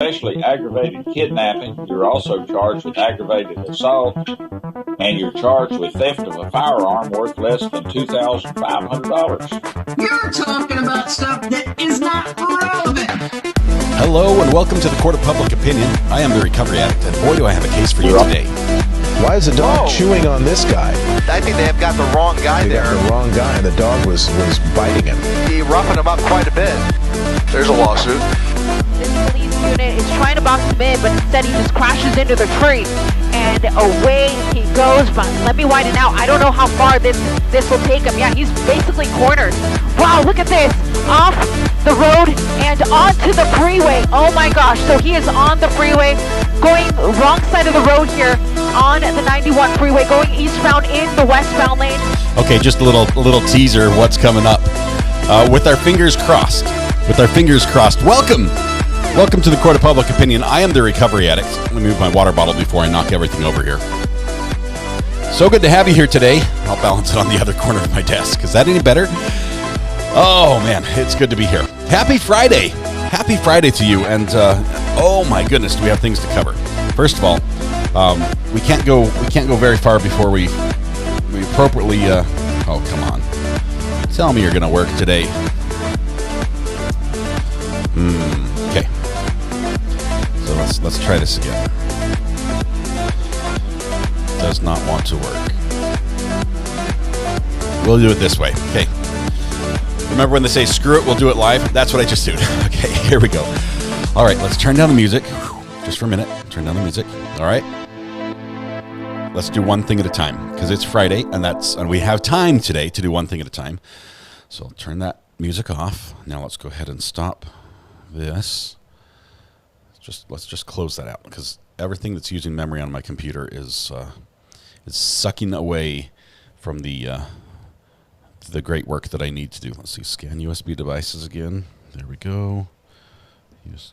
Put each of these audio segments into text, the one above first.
especially aggravated kidnapping. You're also charged with aggravated assault, and you're charged with theft of a firearm worth less than $2,500. You're talking about stuff that is not relevant. Hello and welcome to the Court of Public Opinion. I am the Recovery Addict, and boy do I have a case for you today. Why is the dog chewing on this guy? I think they have got the wrong guy They there. got the wrong guy, and the dog was biting him. He roughened him up quite a bit. There's a lawsuit. This police unit is trying to box him in, but instead he just crashes into the tree. And away he goes. But let me widen out. I don't know how far this will take him. Yeah, he's basically cornered. Wow, look at this. Off the road and onto the freeway. Oh my gosh. So he is on the freeway, going wrong side of the road here on the 91 freeway, going eastbound in the westbound lane. Okay, just a little teaser of what's coming up. With our fingers crossed. Welcome to the Court of Public Opinion. I am the Recovery Addict. Let me move my water bottle before I knock everything over here. So good to have you here today. I'll balance it on the other corner of my desk. Is that any better? Oh man, it's good to be here. Happy Friday. Happy Friday to you. And oh my goodness, do we have things to cover. First of all, we can't go very far before we appropriately oh come on. Tell me you're gonna work today. Okay. So let's try this again. Does not want to work. We'll do it this way. Okay. Remember when they say screw it, we'll do it live? That's what I just did. Okay, here we go. All right, let's turn down the music. Just for a minute. Turn down the music. All right. Let's do one thing at a time because it's Friday and we have time today to do one thing at a time. So I'll turn that music off. Now let's go ahead and stop this. Let's just close that out because everything that's using memory on my computer is sucking away from the great work that I need to do. Let's see, scan USB devices again. There we go. USB.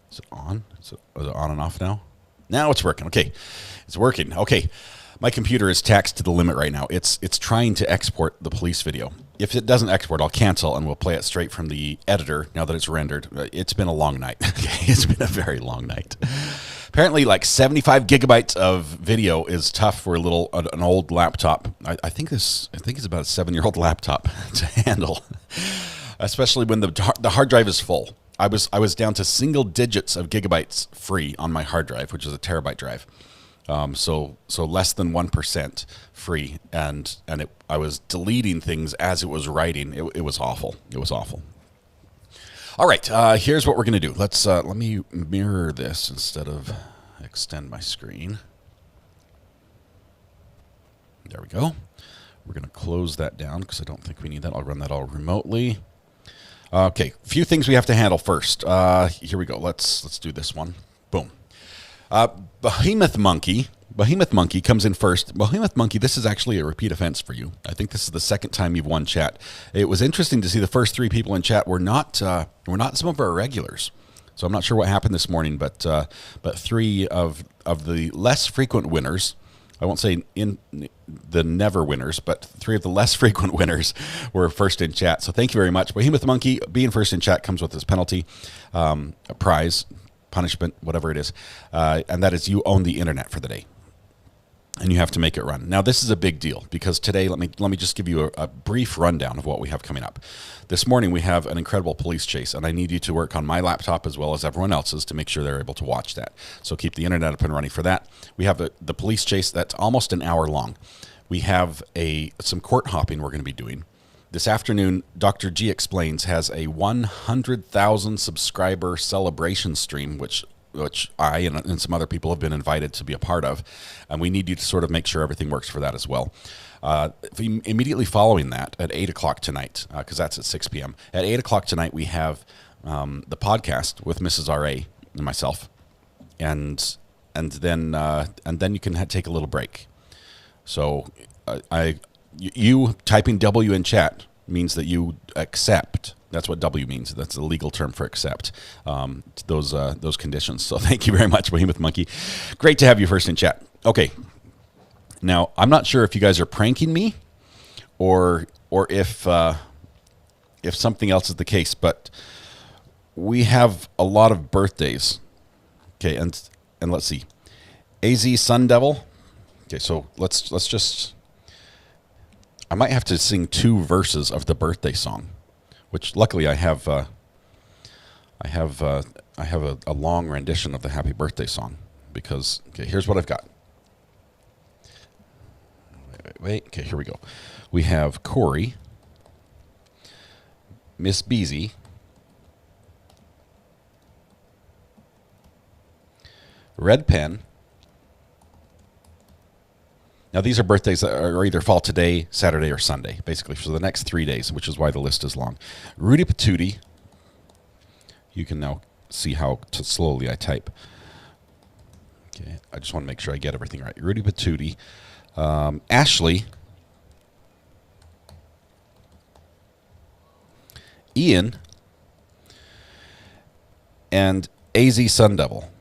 Is it on? Is it on and off now? Now it's working. Okay, it's working. Okay, my computer is taxed to the limit right now. It's trying to export the police video. If it doesn't export, I'll cancel and we'll play it straight from the editor now that it's rendered. It's been a long night. Okay, it's been a very long night. Apparently, like 75 gigabytes of video is tough for an old laptop. I think it's about a 7-year-old laptop to handle, especially when the hard drive is full. I was down to single digits of gigabytes free on my hard drive, which is a terabyte drive. So less than 1% free, and I was deleting things as it was writing. It was awful. It was awful. All right, here's what we're gonna do. Let me mirror this instead of extend my screen. There we go. We're gonna close that down because I don't think we need that. I'll run that all remotely. Okay, a few things we have to handle first. Here we go. Let's do this one. Boom. Behemoth Monkey comes in first. Behemoth Monkey, this is actually a repeat offense for you. I think this is the second time you've won chat. It was interesting to see the first 3 people in chat were not some of our regulars. So I'm not sure what happened this morning, but 3 of the less frequent winners, I won't say in the never winners, but 3 of the less frequent winners were first in chat. So thank you very much. Behemoth Monkey, being first in chat comes with this penalty, a prize, punishment, whatever it is, and that is you own the internet for the day, and you have to make it run. Now, this is a big deal because today, let me just give you a brief rundown of what we have coming up. This morning, we have an incredible police chase, and I need you to work on my laptop as well as everyone else's to make sure they're able to watch that. So keep the internet up and running for that. We have the police chase that's almost an hour long. We have some court hopping we're going to be doing. This afternoon, Dr. G Explains has a 100,000 subscriber celebration stream, which I and some other people have been invited to be a part of, and we need you to sort of make sure everything works for that as well. Immediately following that, at 8 o'clock tonight, because that's at 6 p.m., at 8 o'clock tonight, we have the podcast with Mrs. R.A. and myself, and then you can take a little break. So you typing W in chat means that you accept. That's what W means. That's the legal term for accept those conditions. So thank you very much, Behemoth Monkey. Great to have you first in chat. Okay. Now, I'm not sure if you guys are pranking me or if something else is the case, but we have a lot of birthdays. Okay, and let's see. AZ Sun Devil. Okay, so let's just. I might have to sing 2 verses of the birthday song, which luckily I have. I have a long rendition of the Happy Birthday song because here's what I've got. Wait. Okay, here we go. We have Corey, Miss Beezy, Red Pen. Now, these are birthdays that are either fall today, Saturday, or Sunday, basically, for the next 3 days, which is why the list is long. Rudy Patootie. You can now see how slowly I type. Okay, I just want to make sure I get everything right. Rudy Patootie. Ashley. Ian. And AZ Sun Devil.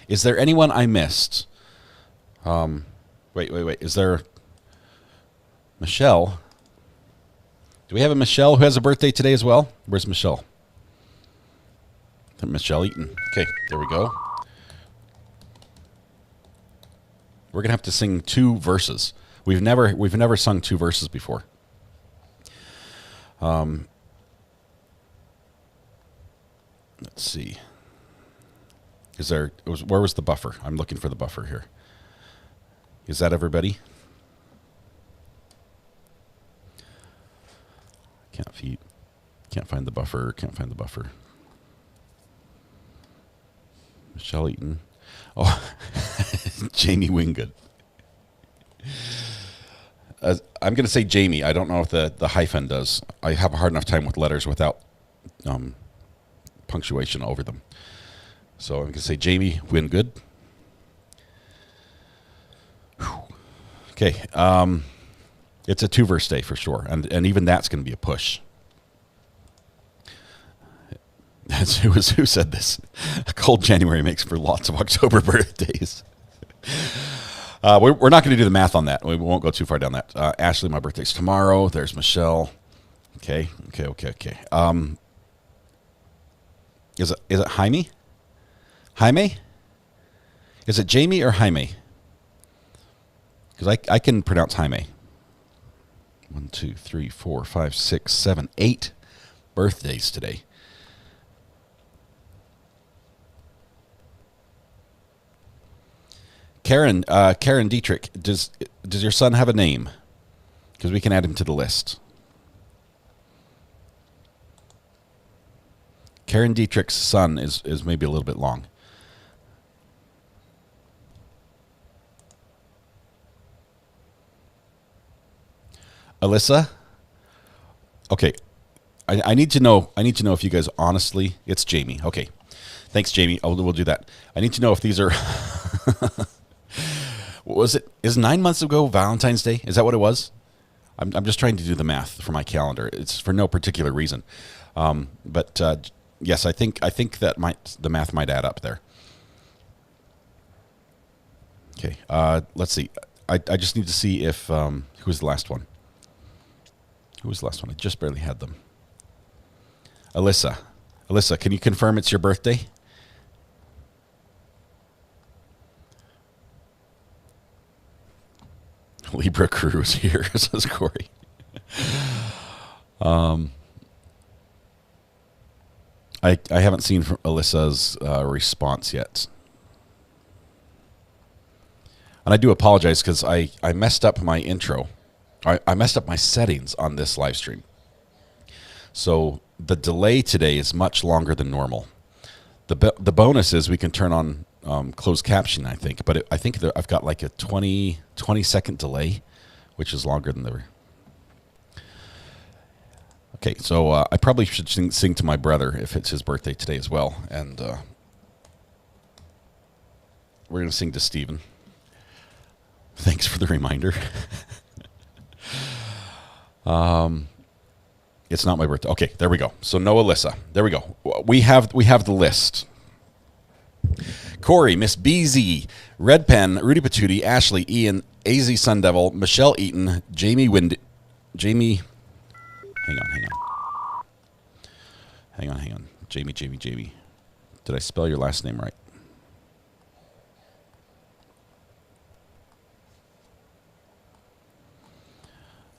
Is there anyone I missed? Wait. Is there Michelle? Do we have a Michelle who has a birthday today as well? Where's Michelle? Michelle Eaton. Okay, there we go. We're gonna have to sing 2 verses. We've never sung 2 verses before. Let's see. Where was the buffer? I'm looking for the buffer here. Is that everybody? Can't find the buffer. Michelle Eaton. Oh, Jamie Winggood. I'm going to say Jamie. I don't know if the hyphen does. I have a hard enough time with letters without punctuation over them. So I'm going to say Jamie Winggood. Okay. It's a 2-verse day for sure. And even that's going to be a push. Who said this? A cold January makes for lots of October birthdays. We're not going to do the math on that. We won't go too far down that. Ashley, my birthday's tomorrow. There's Michelle. Okay. Is it Jaime? Jaime? Is it Jamie or Jaime? Because I can pronounce Jaime. 1, 2, 3, 4, 5, 6, 7, 8 birthdays today. Karen Dietrich, does your son have a name? Because we can add him to the list. Karen Dietrich's son is maybe a little bit long. Alyssa? Okay. I need to know if you guys honestly, it's Jamie. Okay. Thanks, Jamie. We'll do that. I need to know if these are is 9 months ago Valentine's Day? Is that what it was? I'm just trying to do the math for my calendar. It's for no particular reason. But yes, I think that the math might add up there. Okay. Let's see. I just need to see if who was the last one? Who was the last one? I just barely had them. Alyssa, can you confirm it's your birthday? Libra crew is here, says Corey. I haven't seen from Alyssa's response yet. And I do apologize because I messed up my intro. I messed up my settings on this live stream. So the delay today is much longer than normal. The bonus is we can turn on closed captioning, I think. But I think I've got like a 20-second delay, which is longer than the... Okay, so I probably should sing to my brother if it's his birthday today as well. And we're going to sing to Stephen. Thanks for the reminder. It's not my birthday. Okay, there we go. So no Alyssa. There we go. We have the list. Corey, Miss BZ, Red Pen, Rudy Patootie, Ashley, Ian, AZ Sun Devil, Michelle Eaton, Jamie Hang on. Jamie. Did I spell your last name right?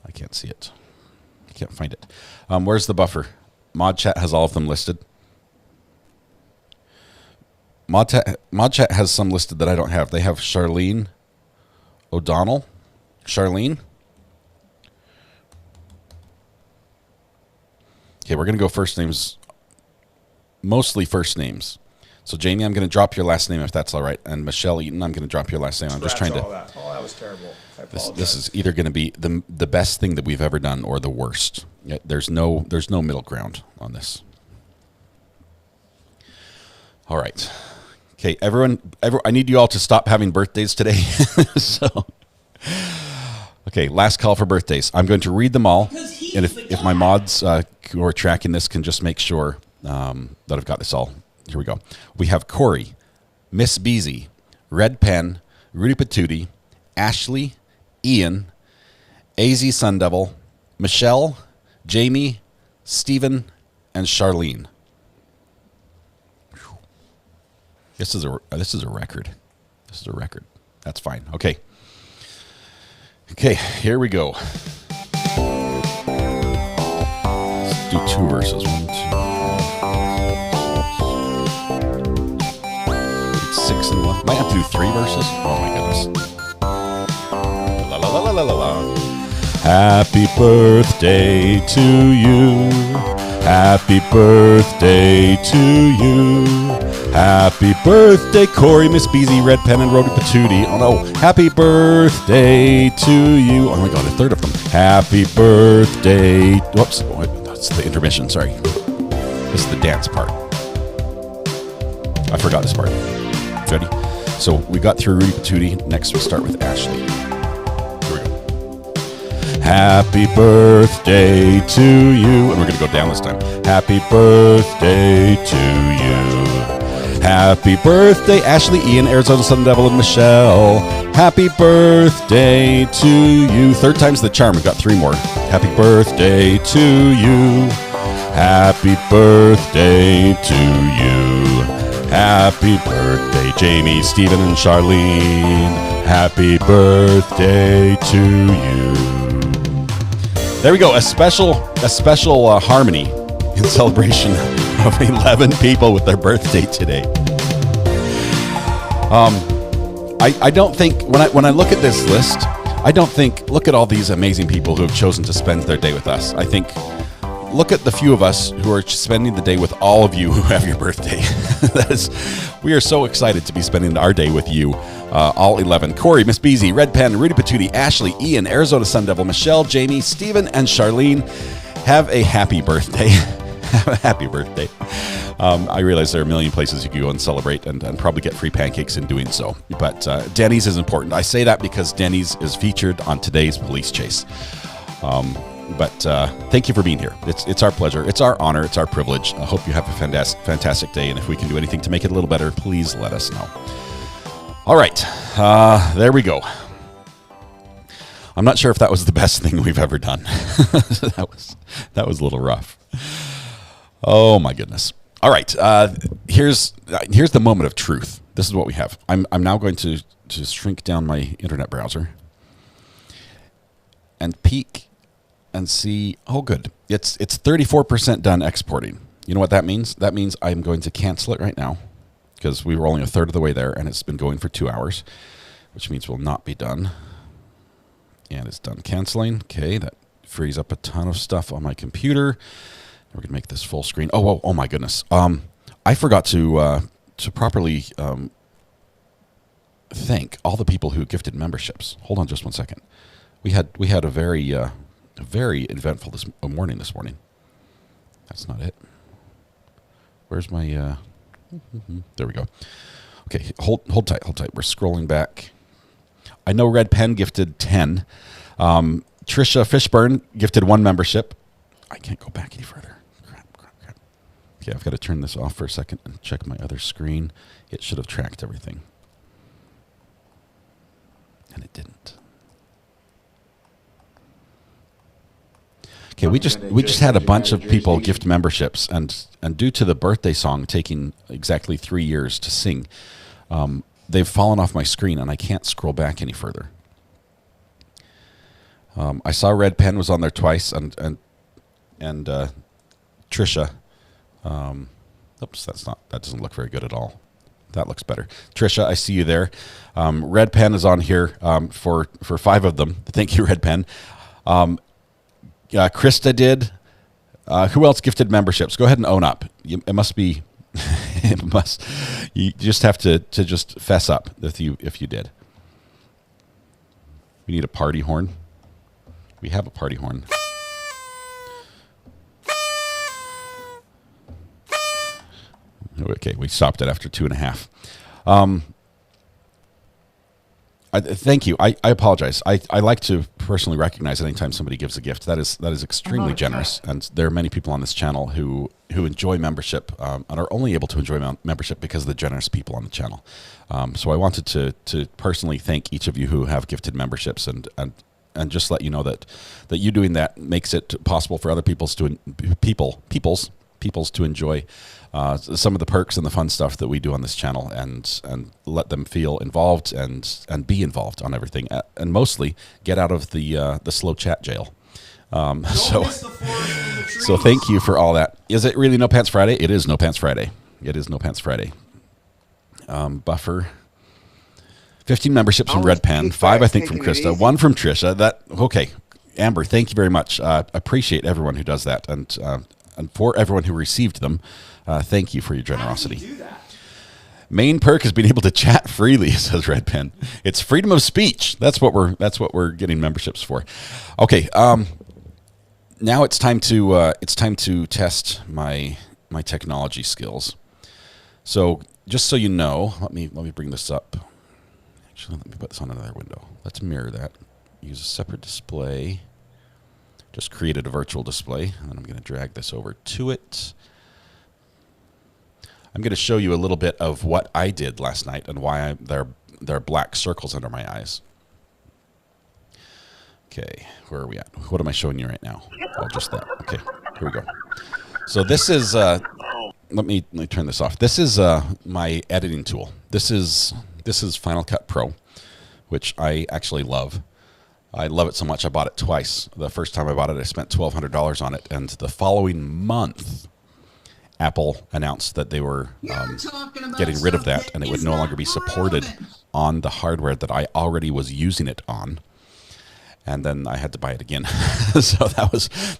I can't see it. I can't find it. Where's the buffer? Mod chat has all of them listed. Mod chat has some listed that I don't have. They have Charlene O'Donnell. Charlene. Okay, we're going to go first names. Mostly first names. So, Jamie, I'm going to drop your last name if that's all right. And Michelle Eaton, I'm going to drop your last name. I'm just trying to... That was terrible. This is either going to be the best thing that we've ever done or the worst. There's no middle ground on this. All right. Okay, everyone, I need you all to stop having birthdays today. So, okay, last call for birthdays. I'm going to read them all. And if my mods who are tracking this can just make sure that I've got this all. Here we go. We have Corey, Miss Beezy, Red Pen, Rudy Patootie, Ashley, Ian, AZ Sundevil, Michelle, Jamie, Stephen, and Charlene. This is a record. This is a record. That's fine. Okay. Okay, here we go. Let's do 2 verses. 1, 2, 6 and 1. Might have to do 3 verses. Oh my goodness. La la la la la la. Happy birthday to you. Happy birthday to you. Happy birthday, Corey, Miss Beezy, Red Pen, and Rody Patootie. Oh no. Happy birthday to you. Oh my god, a third of them. Happy birthday. Whoops. That's the intermission, sorry. This is the dance part. I forgot this part. Ready? So we got through Rudy Patootie. Next we start with Ashley. Here we go. Happy birthday to you. And we're going to go down this time. Happy birthday to you. Happy birthday, Ashley, Ian, Arizona Sun Devil, and Michelle. Happy birthday to you. Third time's the charm. We've got 3 more. Happy birthday to you. Happy birthday to you. Happy birthday, Jamie, Stephen, and Charlene. Happy birthday to you. There we go. A special harmony in celebration of 11 people with their birthday today. I don't think when I look at this list, I don't think look at all these amazing people who have chosen to spend their day with us. I think look at the few of us who are spending the day with all of you who have your birthday. We are so excited to be spending our day with you, all 11. Corey, Miss Beezy, Red Pen, Rudy Patootie, Ashley, Ian, Arizona Sun Devil, Michelle, Jamie, Stephen, and Charlene. Have a happy birthday. Have a happy birthday. I realize there are a million places you can go and celebrate and probably get free pancakes in doing so. But Denny's is important. I say that because Denny's is featured on today's Police Chase. But thank you for being here. It's our pleasure. It's our honor. It's our privilege. I hope you have a fantastic day. And if we can do anything to make it a little better, please let us know. All right. There we go. I'm not sure if that was the best thing we've ever done. That was a little rough. Oh my goodness. All right. Here's the moment of truth. This is what we have. I'm now going to shrink down my internet browser and peek and see. Oh, good. It's 34% done exporting. You know what that means? That means I'm going to cancel it right now because we were only a third of the way there and it's been going for 2 hours, which means we'll not be done. And it's done canceling. Okay, that frees up a ton of stuff on my computer. We're gonna make this full screen. Oh my goodness. I forgot to properly thank all the people who gifted memberships. Hold on just 1 second. We had a very eventful morning this morning. That's not it. Where's my? There we go. Okay, hold tight. We're scrolling back. I know Red Pen gifted 10. Trisha Fishburne gifted 1 membership. I can't go back any further. Crap. Okay, I've got to turn this off for a second and check my other screen. It should have tracked everything. And it didn't. Okay, we just had a bunch of people gift memberships, and due to the birthday song taking exactly 3 years to sing, they've fallen off my screen, and I can't scroll back any further. I saw Red Pen was on there twice, and Trisha. Oops, that doesn't look very good at all. That looks better. Trisha, I see you there. Red Pen is on here for 5 of them. Thank you, Red Pen. Krista did. Who else gifted memberships? Go ahead and own up. It must be. You just have to just fess up if you did. We need a party horn. We have a party horn. Okay, we stopped it after 2.5. Thank you. I apologize. I like to personally recognize anytime somebody gives a gift. That is extremely generous, and there are many people on this channel who enjoy membership and are only able to enjoy membership because of the generous people on the channel. So I wanted to personally thank each of you who have gifted memberships and just let you know that you doing that makes it possible for other peoples to enjoy some of the perks and the fun stuff that we do on this channel, and let them feel involved and be involved on everything, and mostly get out of the slow chat jail. So thank you for all that. Is it really No Pants Friday? It is No Pants Friday. It is No Pants Friday. Buffer. 15 memberships from Red Pen, 5 I think from Krista, 1 from Trisha. Okay, Amber, thank you very much. Appreciate everyone who does that, and for everyone who received them, thank you for your generosity. Main perk is being able to chat freely, says Red Pen. It's freedom of speech. That's what we're getting memberships for. Okay, now it's time to test my technology skills. So just so you know, let me bring this up. Actually, let me put this on another window. Let's mirror that. Use a separate display. Just created a virtual display, and then I'm going to drag this over to it. I'm going to show you a little bit of what I did last night and why there are black circles under my eyes. Okay, where are we at? What am I showing you right now? Oh, just that. Okay, here we go. So this is, let me turn this off. This is my editing tool. This is Final Cut Pro, which I actually love. I love it so much I bought it twice. The first time I bought it, I spent $1,200 on it, and the following month, Apple announced that they were getting rid of that, and it would no longer be supported on the hardware that I already was using it on. And then I had to buy it again, so that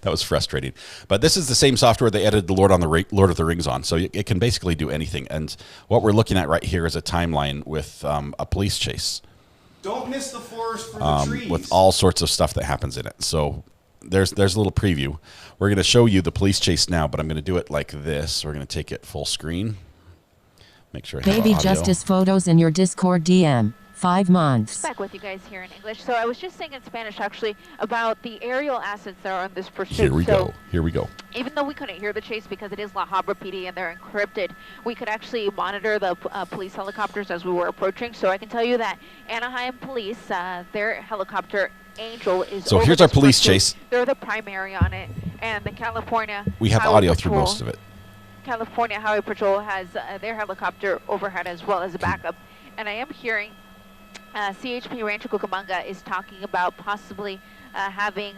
was frustrating. But this is the same software they edited the Lord of the Rings on, so it can basically do anything. And what we're looking at right here is a timeline with a police chase. Don't miss the forest for the trees. With all sorts of stuff that happens in it. So there's a little preview. We're going to show you the police chase now, but I'm going to do it like this. We're going to take it full screen. Make sure I have Baby audio. Justice photos in your Discord DM. 5 months. Back with you guys here in English. So I was just saying in Spanish actually about the aerial assets that are on this pursuit. Here we go. Here we go. Even though we couldn't hear the chase because it is La Habra PD and they're encrypted, we could actually monitor the police helicopters as we were approaching. So I can tell you that Anaheim Police, their helicopter Angel is. So here's our police chase. They're the primary on it, and the California. We have Highway audio Patrol, through most of it. California Highway Patrol has their helicopter overhead as well as a backup, and I am hearing. CHP Rancho Cucamonga is talking about possibly having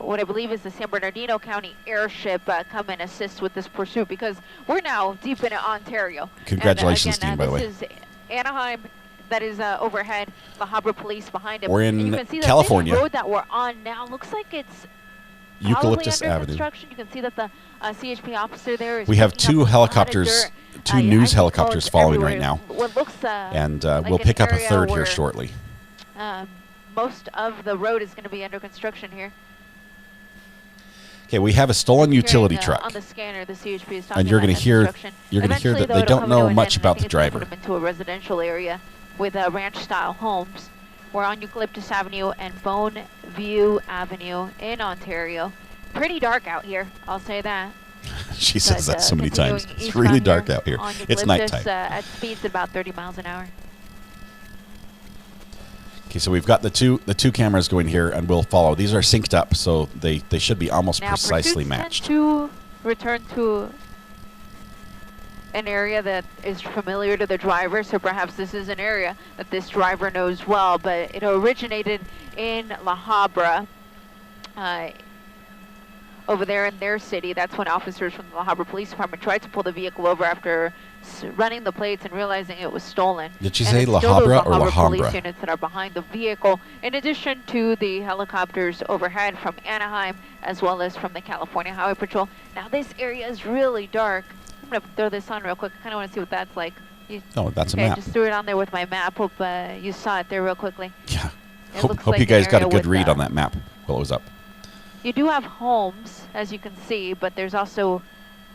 what I believe is the San Bernardino County airship come and assist with this pursuit because we're now deep in Ontario. Congratulations, and, again, Dean, by the way. This is Anaheim that is overhead, La Habra Police behind him. We're in and you can see that California. This road that we're on now looks like it's Eucalyptus under Avenue. construction. You can see that the CHP officer there is. We have picking 2 up a lot of helicopters, dirt. 2 news helicopters following everywhere. right now. What looks, and like we'll an pick up a area 3rd where, here shortly. Most of the road is going to be under construction here. Okay, we have a stolen utility truck. On the scanner, the CHP is talking And you're going to hear that that they don't know much about the driver. Put them into a residential area with ranch-style homes. We're on Eucalyptus Avenue and Boneview Avenue in Ontario. Pretty dark out here, I'll say that. She says that so many times. It's really dark out here. It's nighttime. At speeds about 30 miles an hour. Okay, so we've got the two cameras going here, and we'll follow. These are synced up, so they should be almost Now, precisely pursuits matched. tend to return to an area that is familiar to the driver, so perhaps this is an area that this driver knows well, but it originated in La Habra, over there in their city. That's when officers from the La Habra Police Department tried to pull the vehicle over after running the plates and realizing it was stolen. Did she And say it's La still those Habra or La police Habra? units that are behind the vehicle, in addition to the helicopters overhead from Anaheim, as well as from the California Highway Patrol. Now this area is really dark. I'm going to throw this on real quick. I kind of want to see what that's like. Oh, that's Okay, a I map. just threw it on there with my map. Hope you saw it there real quickly. Yeah. It Hope looks you like guys an got a area good with, read on that map while it was up. You do have homes, as you can see, but there's also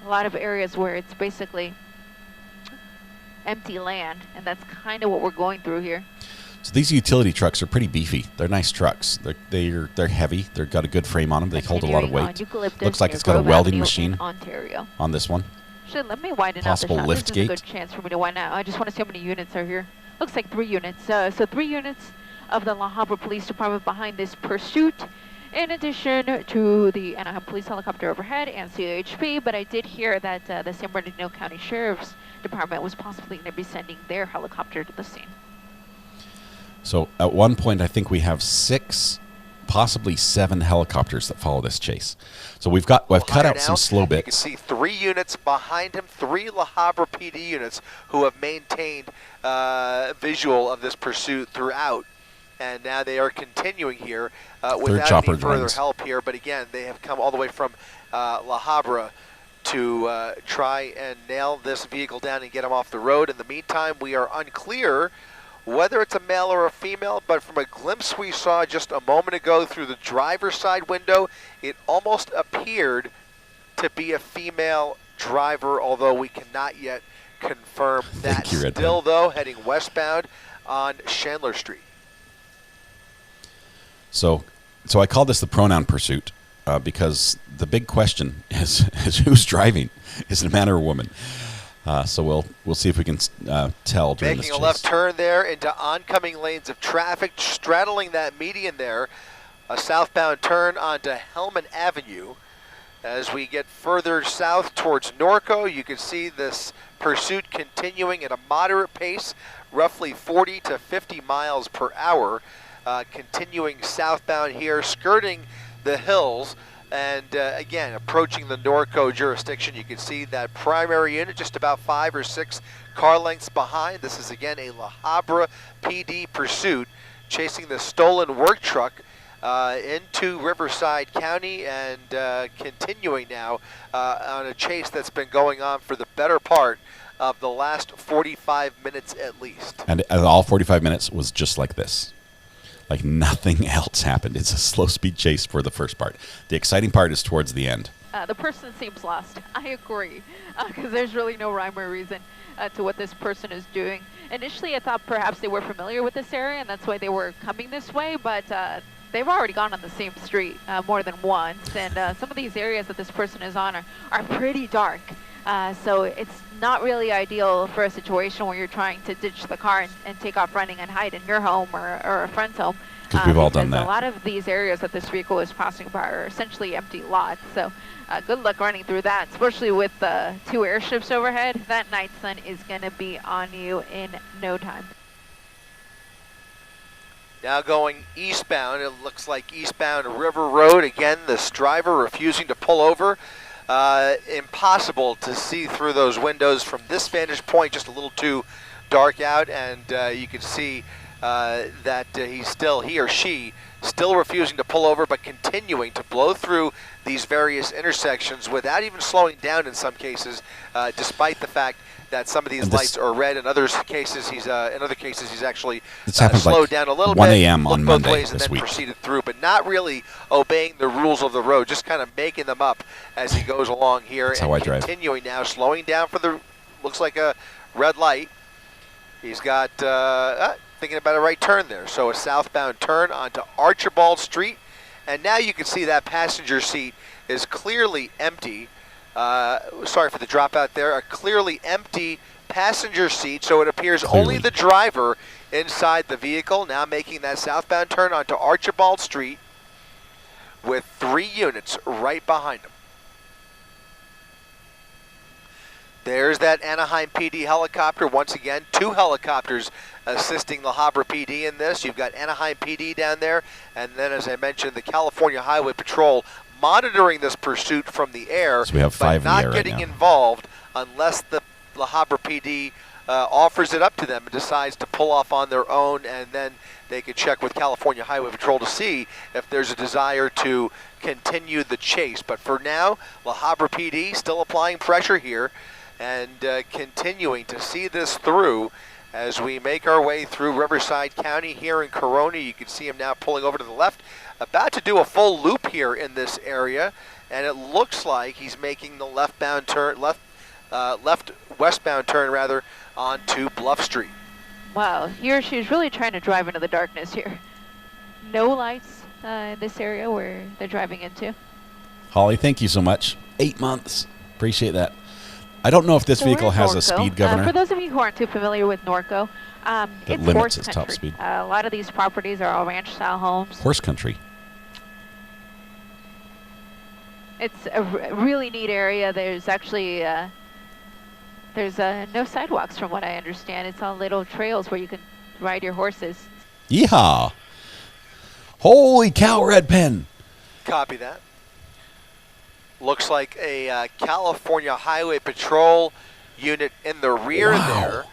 a lot of areas where it's basically empty land, and that's kind of what we're going through here. So these utility trucks are pretty beefy. They're nice trucks. They're heavy. They've got a good frame on them. They hold a lot of Continuing on weight. Eucalyptus Looks like near it's got a Grove welding Avenue machine in Ontario. on this one. Should let me widen Possible out the shot. lift This is a good gate. chance for me to widen out. I just want to see how many units are here. Looks like 3 units. So 3 units of the La Habra Police Department behind this pursuit, in addition to the Anaheim Police helicopter overhead and CHP. But I did hear that the San Bernardino County Sheriff's Department was possibly going to be sending their helicopter to the scene. So at one point, I think we have 6, possibly 7 helicopters that follow this chase. So we've cut out some slow You can bits. see 3 units behind him, 3 La Habra PD units who have maintained visual of this pursuit throughout. And now they are continuing here without chopper any further joins. help here. But again, they have come all the way from La Habra to try and nail this vehicle down and get him off the road. In the meantime, we are unclear whether it's a male or a female, but from a glimpse we saw just a moment ago through the driver's side window, it almost appeared to be a female driver, although we cannot yet confirm that. Thank you, Red Still, Pen. though, heading westbound on Chandler Street. So I call this the pronoun pursuit because the big question is who's driving? Is it a man or a woman? So we'll see if we can tell during this Making a chase. left turn there into oncoming lanes of traffic, straddling that median there. A southbound turn onto Hellman Avenue. As we get further south towards Norco, you can see this pursuit continuing at a moderate pace, roughly 40 to 50 miles per hour. Continuing southbound here, skirting the hills, and again, approaching the Norco jurisdiction. You can see that primary unit just about 5 or 6 car lengths behind. This is again a La Habra PD pursuit, chasing the stolen work truck into Riverside County, and continuing now on a chase that's been going on for the better part of the last 45 minutes at least. And all 45 minutes was just like this. Like nothing else happened. It's a slow speed chase for the first part. The exciting part is towards the end. The person seems lost. I agree, because there's really no rhyme or reason to what this person is doing. Initially, I thought perhaps they were familiar with this area, and that's why they were coming this way, but they've already gone on the same street more than once, and some of these areas that this person is on are pretty dark. So it's not really ideal for a situation where you're trying to ditch the car and take off running and hide in your home or a friend's home. Because we've all done that. A lot of these areas that this vehicle is passing by are essentially empty lots. So good luck running through that, especially with 2 airships overhead. That night sun is going to be on you in no time. Now going eastbound, it looks like eastbound River Road. Again, this driver refusing to pull over. Impossible to see through those windows from this vantage point, just a little too dark out, and you can see that he or she still refusing to pull over, but continuing to blow through these various intersections without even slowing down in some cases, despite the fact that some of these lights are red. In other cases, he's actually slowed like down a little 1 bit, a.m. on looked both Monday ways, and this then week. proceeded through, but not really obeying the rules of the road, just kind of making them up as he goes along here. That's and how I drive. Continuing now, slowing down for the looks like a red light. He's got thinking about a right turn there, so a southbound turn onto Archibald Street, and now you can see that passenger seat is clearly empty. Sorry for the dropout there. A clearly empty passenger seat, so it appears Clearly. only the driver inside the vehicle, now making that southbound turn onto Archibald Street with 3 units right behind him. There's that Anaheim PD helicopter. Once again, 2 helicopters assisting La Habra PD in this. You've got Anaheim PD down there, and then, as I mentioned, the California Highway Patrol monitoring this pursuit from the air, So we have 5 but in the not air right getting now. involved unless the La Habra PD offers it up to them and decides to pull off on their own, and then they could check with California Highway Patrol to see if there's a desire to continue the chase. But for now, La Habra PD still applying pressure here and continuing to see this through as we make our way through Riverside County here in Corona. You can see him now pulling over to the left, about to do a full loop here in this area, and it looks like he's making the westbound turn rather, onto Bluff Street. Wow, he or she's really trying to drive into the darkness here. No lights in this area where they're driving into. Holly, thank you so much. 8 months. Appreciate that. I don't know if this So we're vehicle in has a Norco. speed governor. For those of you who aren't too familiar with Norco, it's limits horse its country. top speed. A lot of these properties are all ranch-style homes. Horse country. It's a really neat area. There's actually no sidewalks from what I understand. It's all little trails where you can ride your horses. Yeehaw. Holy cow, Red Pen. Copy that. Looks like a California Highway Patrol unit in the rear Wow. there.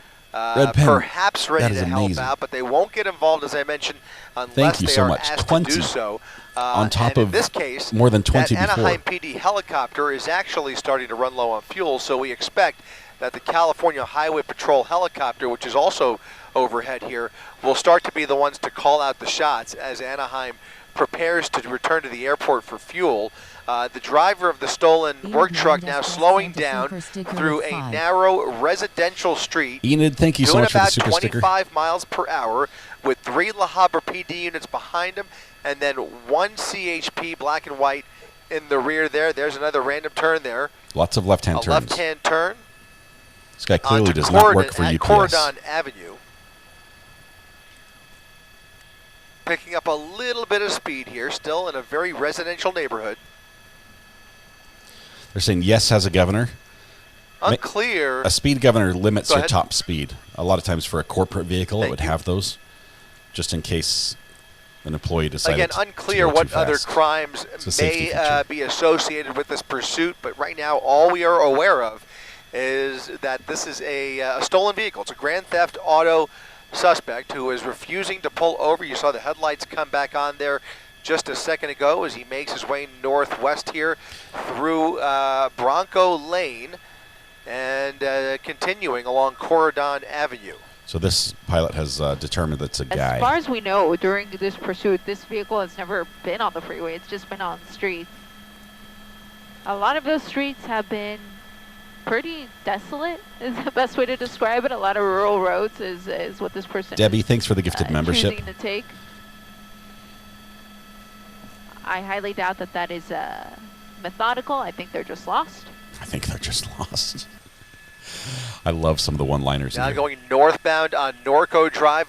Red Pen. Perhaps ready That is to help amazing. out, but they won't get involved, as I mentioned, unless Thank you they so are much. asked 20 to do so. on top and in of this case, more than 20 that Anaheim before. PD helicopter is actually starting to run low on fuel, so we expect that the California Highway Patrol helicopter, which is also overhead here, will start to be the ones to call out the shots as Anaheim prepares to return to the airport for fuel. The driver of the stolen work truck now slowing down through a narrow residential street. Enid, thank you so doing much for the about super sticker. 25 miles per hour with 3 La Habra PD units behind him, and then 1 CHP black and white in the rear there. There's another random turn there. Lots of left-hand A turns. left-hand turn. This guy clearly onto does not Corridon- work for at UPS. Corridon Avenue. Picking up a little bit of speed here, still in a very residential neighborhood. They're saying yes has a governor. Unclear. A speed governor limits Go your ahead. top speed. A lot of times for a corporate vehicle, it Thank would you. have those, just in case an employee decided Again, to unclear go too what other fast. crimes It's a safety may feature. be associated with this pursuit, but right now all we are aware of is that this is a stolen vehicle. It's a grand theft auto suspect who is refusing to pull over. You saw the headlights come back on there just a second ago as he makes his way northwest here through Bronco Lane and continuing along Corridon Avenue. So this pilot has determined that it's a guy. As far as we know, during this pursuit, this vehicle has never been on the freeway. It's just been on the streets. A lot of those streets have been pretty desolate, is the best way to describe it. A lot of rural roads is what this person Debbie, is, thanks for the gifted membership. choosing to take. I highly doubt that that is methodical. I think they're just lost. I think they're just lost. I love some of the one-liners. in Now here. going northbound on Norco Drive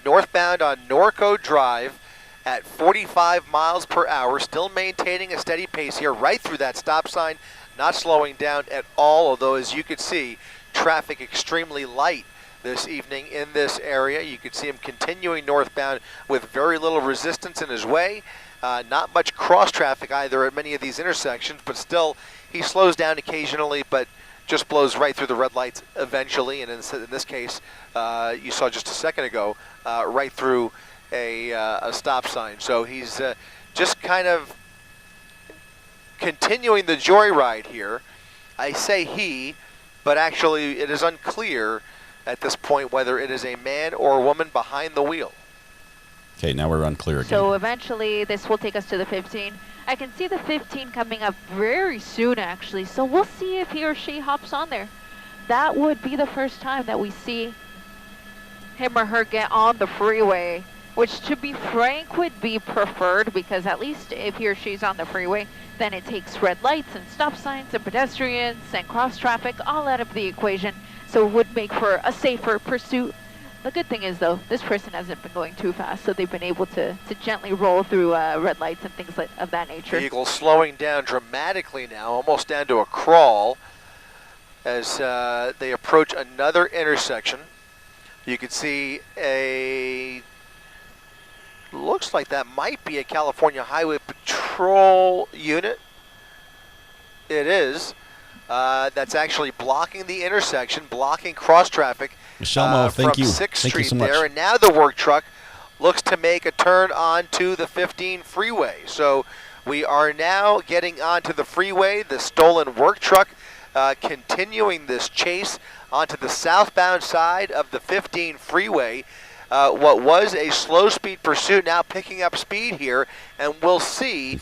at 45 miles per hour, still maintaining a steady pace here right through that stop sign, not slowing down at all, although as you can see, traffic extremely light this evening in this area. You can see him continuing northbound with very little resistance in his way. Not much cross traffic either at many of these intersections, but still he slows down occasionally, but just blows right through the red lights eventually, and in this case, you saw just a second ago, right through a stop sign. So he's just kind of continuing the joyride here. I say he, but actually it is unclear at this point whether it is a man or a woman behind the wheel. Okay, now we're unclear again. So eventually this will take us to the 15. I can see the 15 coming up very soon, actually. So we'll see if he or she hops on there. That would be the first time that we see him or her get on the freeway, which, to be frank, would be preferred, because at least if he or she's on the freeway, then it takes red lights and stop signs and pedestrians and cross traffic all out of the equation. so it would make for a safer pursuit. The good thing is, though, this person hasn't been going too fast, so they've been able to gently roll through red lights and things of that nature. Vehicle slowing down dramatically now, almost down to a crawl, as they approach another intersection. You can see looks like that might be a California Highway Patrol unit. It is. That's actually blocking the intersection, blocking cross traffic. Michelle, thank you. From 6th Thank you Street so much. there, and now the work truck looks to make a turn onto the 15 freeway. So we are now getting onto the freeway. The stolen work truck continuing this chase onto the southbound side of the 15 freeway. What was a slow speed pursuit now picking up speed here, and we'll see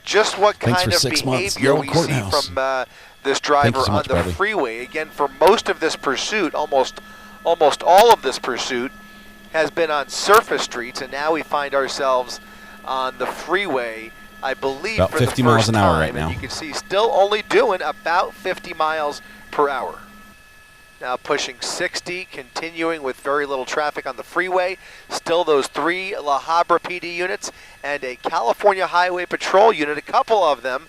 just what kind of behavior we see from this driver on the freeway. Again, for most of this pursuit, almost all of this pursuit has been on surface streets, and now we find ourselves on the freeway, I believe, about for 50 the miles first an hour time, right now. and you can see still only doing about 50 miles per hour. Now pushing 60, continuing with very little traffic on the freeway. Still those 3 La Habra PD units and a California Highway Patrol unit, a couple of them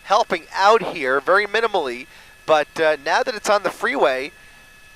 helping out here very minimally. But now that it's on the freeway,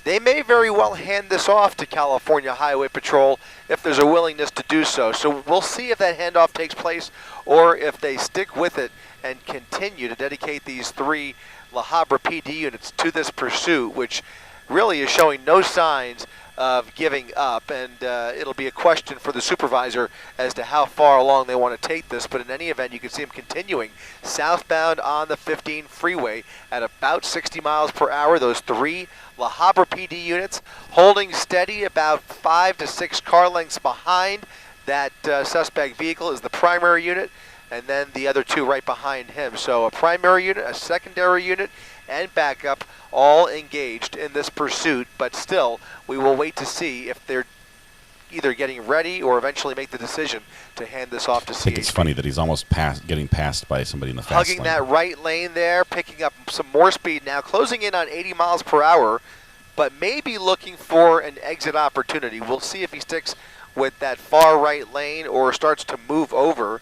they may very well hand this off to California Highway Patrol if there's a willingness to do so. So we'll see if that handoff takes place or if they stick with it and continue to dedicate these 3 La Habra PD units to this pursuit, which really is showing no signs of giving up, and it'll be a question for the supervisor as to how far along they want to take this. But in any event, you can see them continuing southbound on the 15 freeway at about 60 miles per hour. Those 3 La Habra PD units holding steady about 5 to 6 car lengths behind that suspect vehicle is the primary unit, and then the other 2 right behind him. So a primary unit, a secondary unit, and backup all engaged in this pursuit, but still we will wait to see if they're either getting ready or eventually make the decision to hand this off to CHP. I think it's funny that he's almost getting passed by somebody in the fast Hugging lane. that right lane there, picking up some more speed now, closing in on 80 miles per hour, but maybe looking for an exit opportunity. We'll see if he sticks with that far right lane or starts to move over.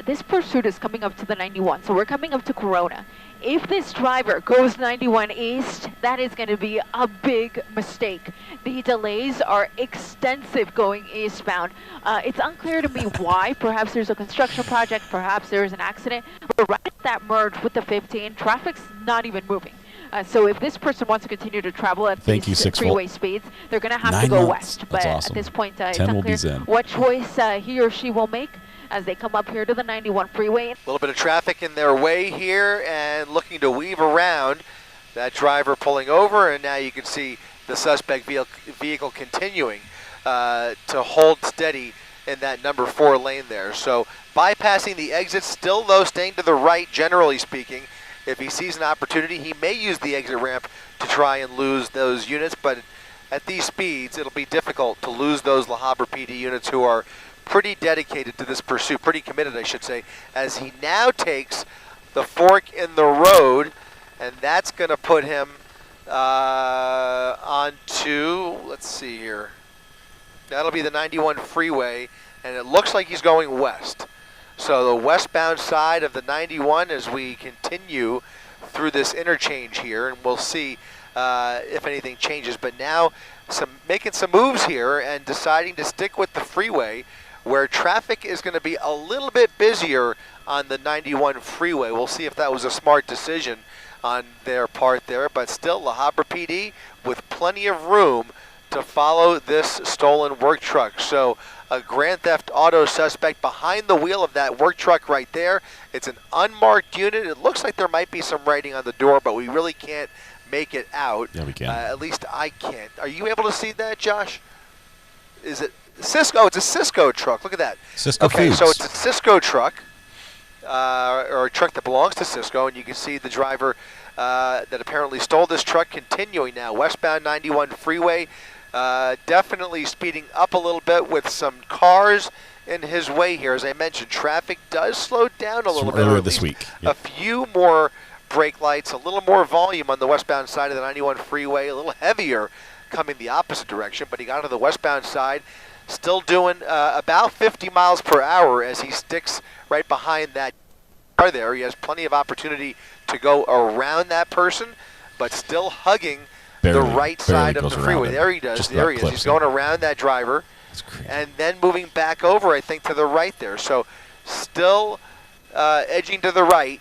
This pursuit is coming up to the 91, so we're coming up to Corona. If this driver goes 91 east, that is going to be a big mistake. The delays are extensive going eastbound. It's unclear to me why. Perhaps there's a construction project, perhaps there's an accident. But right at that merge with the 15, traffic's not even moving. So if this person wants to continue to travel at these freeway speeds, they're going to have to go west. But awesome. At this point, it's 10 will unclear be zen. what choice he or she will make as they come up here to the 91 freeway. A little bit of traffic in their way here and looking to weave around. That driver pulling over, and now you can see the suspect vehicle continuing to hold steady in that number 4 lane there. So bypassing the exit, still though staying to the right generally speaking. If he sees an opportunity, he may use the exit ramp to try and lose those units, but at these speeds it'll be difficult to lose those La Habra PD units who are pretty dedicated to this pursuit, pretty committed I should say, as he now takes the fork in the road, and that's going to put him onto, let's see here, that'll be the 91 freeway, and it looks like he's going west. So the westbound side of the 91 as we continue through this interchange here, and we'll see if anything changes. But now making some moves here and deciding to stick with the freeway, where traffic is going to be a little bit busier on the 91 freeway. We'll see if that was a smart decision on their part there, but still La Habra PD with plenty of room to follow this stolen work truck. So a grand theft auto suspect behind the wheel of that work truck right there. It's an unmarked unit. It looks like there might be some writing on the door, but we really can't make it out. Yeah, we can. At least I can't. Are you able to see that, Josh? Is it Cisco? It's a Cisco truck. Look at that. Cisco Okay, Foods. so it's a Cisco truck, or a truck that belongs to Cisco, and you can see the driver that apparently stole this truck continuing now westbound 91 freeway. Definitely speeding up a little bit with some cars in his way here. As I mentioned, traffic does slow down a little bit. Earlier this week. Yep. A few more brake lights, a little more volume on the westbound side of the 91 freeway, a little heavier coming the opposite direction, but he got to the westbound side, still doing about 50 miles per hour as he sticks right behind that car there. He has plenty of opportunity to go around that person, but still hugging the right side of the freeway. There he does. There he is. He's going around that driver and then moving back over, I think, to the right there. So still edging to the right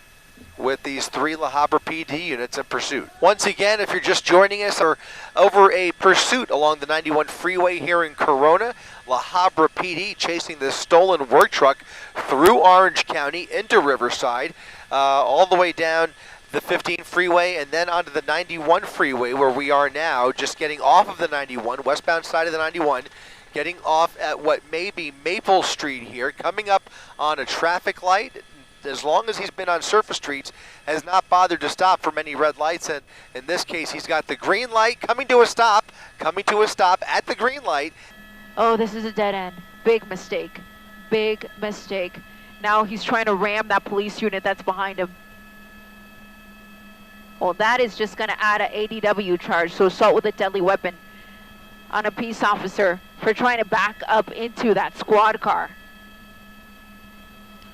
with these 3 La Habra PD units in pursuit. Once again, if you're just joining us, or over a pursuit along the 91 freeway here in Corona, La Habra PD chasing this stolen work truck through Orange County into Riverside, all the way down the 15 freeway and then onto the 91 freeway where we are now, just getting off of the 91, westbound side of the 91, getting off at what may be Maple Street here, coming up on a traffic light. As long as he's been on surface streets, has not bothered to stop for many red lights, and in this case he's got the green light coming to a stop at the green light. Oh, this is a dead end. Big mistake. Big mistake. Now he's trying to ram that police unit that's behind him. Well, that is just going to add an ADW charge, so assault with a deadly weapon, on a peace officer for trying to back up into that squad car.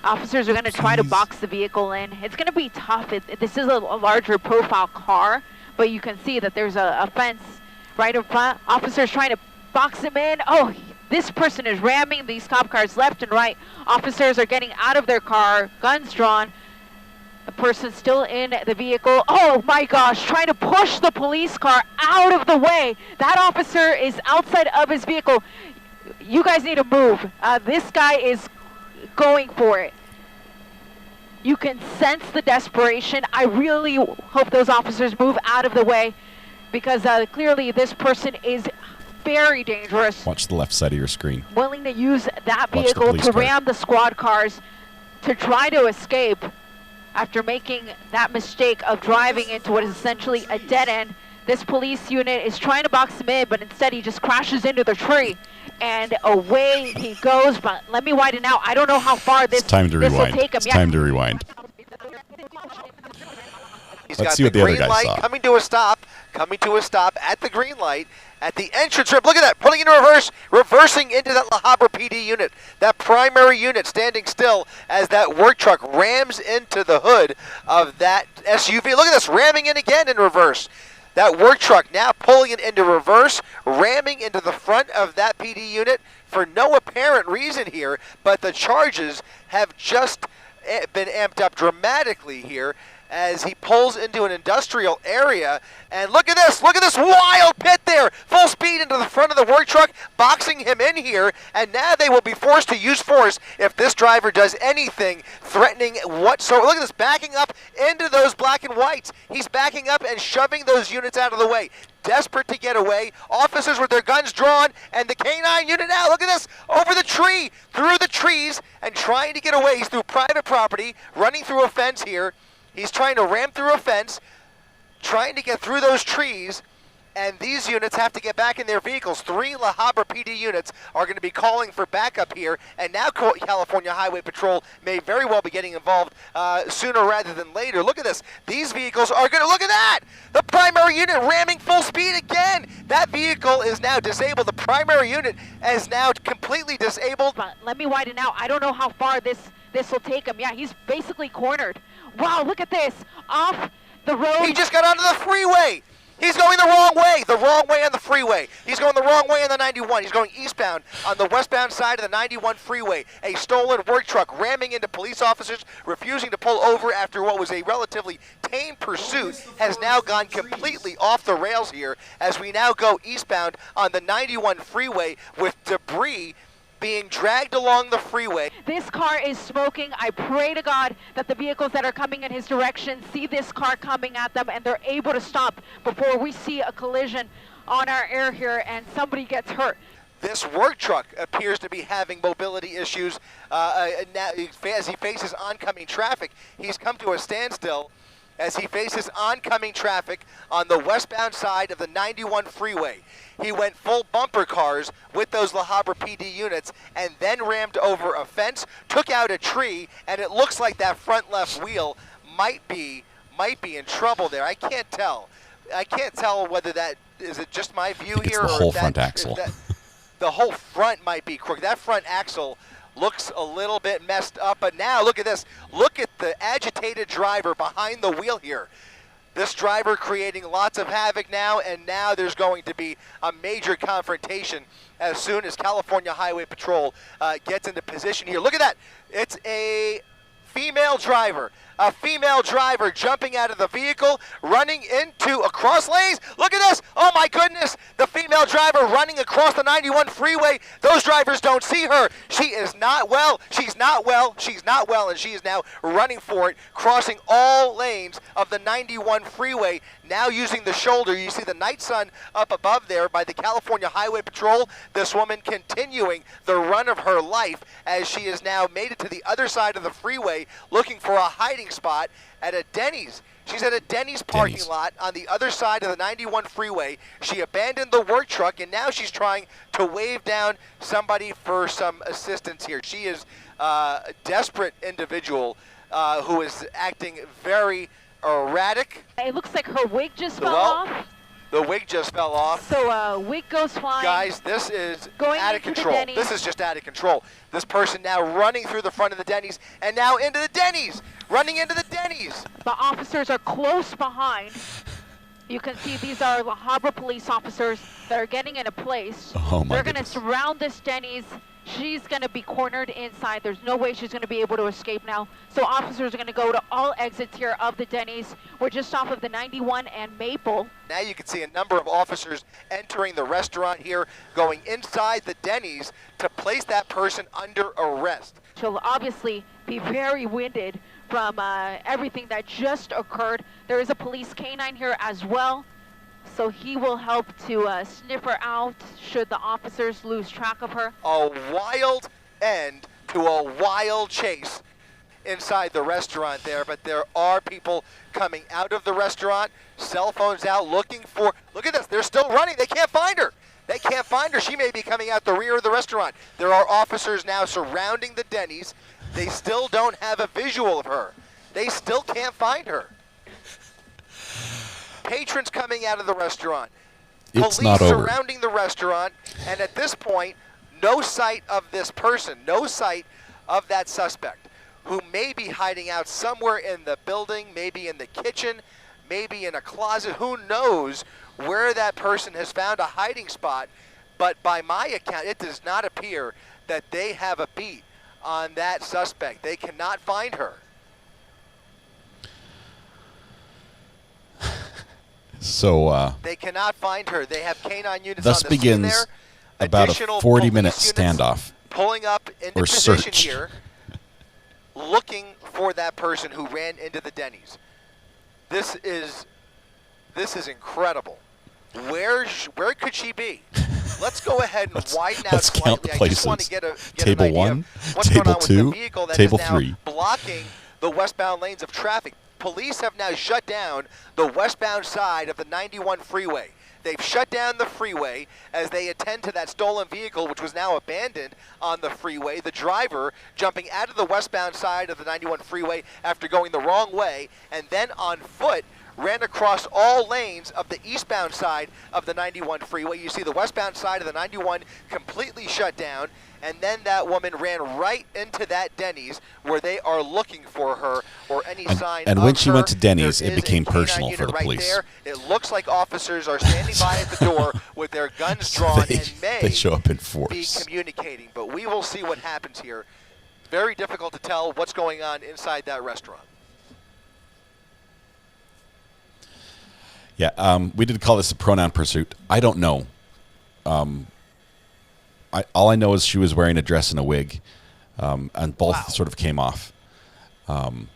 Officers are going to try to box the vehicle in. It's going to be tough. This is a larger profile car, but you can see that there's a fence right in front. Officers trying to box him in. Oh, this person is ramming these cop cars left and right. Officers are getting out of their car, guns drawn. The person's still in the vehicle. Oh my gosh, trying to push the police car out of the way. That officer is outside of his vehicle. You guys need to move. This guy is going for it. You can sense the desperation. I really hope those officers move out of the way, because clearly this person is very dangerous. Watch the left side of your screen. Willing to use that vehicle to ram the squad cars to try to escape after making that mistake of driving into what is essentially a dead end. This police unit is trying to box him in, but instead he just crashes into the tree. And away he goes, but let me widen out. I don't know how far this will take him. It's time to rewind. Let's see what the other guy saw. Coming to a stop at the green light at the entrance ramp. Look at that, pulling into reverse, reversing into that La Habra PD unit. That primary unit standing still as that work truck rams into the hood of that SUV. Look at this, ramming in again in reverse. That work truck now pulling it into reverse, ramming into the front of that PD unit for no apparent reason here, but the charges have just been amped up dramatically here as he pulls into an industrial area. And look at this wild pit there, full speed into the front of the work truck, boxing him in here, and now they will be forced to use force if this driver does anything threatening whatsoever. Look at this, backing up into those black and whites. He's backing up and shoving those units out of the way. Desperate to get away, officers with their guns drawn, and the K9 unit now, look at this, over the tree, through the trees, and trying to get away. He's through private property, running through a fence here. He's trying to ram through a fence, trying to get through those trees, and these units have to get back in their vehicles. 3 La Habra PD units are going to be calling for backup here, and now California Highway Patrol may very well be getting involved sooner rather than later. Look at this. These vehicles are going to, look at that! The primary unit ramming full speed again! That vehicle is now disabled. The primary unit is now completely disabled. Let me widen out. I don't know how far this will take him. Yeah, he's basically cornered. Wow, look at this. Off the road. He just got onto the freeway. He's going the wrong way on the freeway. He's going the wrong way on the 91. He's going eastbound on the westbound side of the 91 freeway. A stolen work truck ramming into police officers, refusing to pull over after what was a relatively tame pursuit, has now gone completely off the rails here as we now go eastbound on the 91 freeway with debris being dragged along the freeway. This car is smoking. I pray to God that the vehicles that are coming in his direction see this car coming at them and they're able to stop before we see a collision on our air here and somebody gets hurt. This work truck appears to be having mobility issues as he faces oncoming traffic. He's come to a standstill as he faces oncoming traffic on the westbound side of the 91 freeway. He went full bumper cars with those La Habra PD units and then rammed over a fence, took out a tree, and it looks like that front left wheel might be might be in trouble there. I can't tell. I can't tell whether that is it just my view I think here it's the or whole that, front axle. The whole front might be crooked. That front axle looks a little bit messed up, but now look at this. Look at the agitated driver behind the wheel here. This driver creating lots of havoc now, and now there's going to be a major confrontation as soon as California Highway Patrol gets into position here. Look at that. It's a female driver. A female driver jumping out of the vehicle, running into across lanes. Look at this. Oh my goodness. The female driver running across the 91 freeway. Those drivers don't see her. She is not well. She's not well. She's not well. And she is now running for it, crossing all lanes of the 91 freeway. Now using the shoulder. You see the night sun up above there by the California Highway Patrol. This woman continuing the run of her life as she has now made it to the other side of the freeway looking for a hiding spot at a Denny's. She's at a Denny's parking lot on the other side of the 91 freeway. She abandoned the work truck, and now she's trying to wave down somebody for some assistance here. She is a desperate individual who is acting very erratic. It looks like her wig just fell off. The wig just fell off. So wig goes flying. Guys, this is Going out of into the control. Denny's. This is just out of control. This person now running through the front of the Denny's and now into the Denny's. Running into the Denny's. The officers are close behind. You can see these are the Harbor police officers that are getting into place. Oh my They're going to goodness. surround this Denny's. She's going to be cornered inside. There's no way she's going to be able to escape now. So officers are going to go to all exits here of the Denny's. We're just off of the 91 and Maple. Now you can see a number of officers entering the restaurant here, going inside the Denny's to place that person under arrest. She'll obviously be very winded from everything that just occurred. There is a police canine here as well, so he will help to sniff her out should the officers lose track of her. A wild end to a wild chase inside the restaurant there, but there are people coming out of the restaurant, cell phones out, looking for, look at this, they're still running, they can't find her. They can't find her. She may be coming out the rear of the restaurant. There are officers now surrounding the Denny's. They still don't have a visual of her. They still can't find her. Patrons coming out of the restaurant. It's Police not over. surrounding the restaurant, and at this point, no sight of this person, no sight of that suspect, who may be hiding out somewhere in the building, maybe in the kitchen, maybe in a closet. Who knows where that person has found a hiding spot? But by my account, it does not appear that they have a beat on that suspect. They cannot find her. So They cannot find her. They have canine units thus on the scene begins there. about a Additional 40-minute police units standoff pulling up into or position search. here, looking for that person who ran into the Denny's. This is incredible. Where could she be? Let's go ahead and widen out let's count slightly. the I just want to places. get Table an idea 1, of what's table going on 2, with the vehicle that table is now 3. blocking the westbound lanes of traffic. Police have now shut down the westbound side of the 91 freeway. They've shut down the freeway as they attend to that stolen vehicle, which was now abandoned on the freeway. The driver jumping out of the westbound side of the 91 freeway after going the wrong way, and then on foot ran across all lanes of the eastbound side of the 91 freeway. You see the westbound side of the 91 completely shut down, and then that woman ran right into that Denny's where they are looking for her or any sign and of when she her. went to Denny's, There it is a became canine personal for unit the right police. there. It looks like officers are standing by at the door with their guns drawn they, and may they show up in be force. communicating. But we will see what happens here. Very difficult to tell what's going on inside that restaurant. Yeah, we did call this a pronoun pursuit. I don't know. All I know is she was wearing a dress and a wig, and both sort of came off. And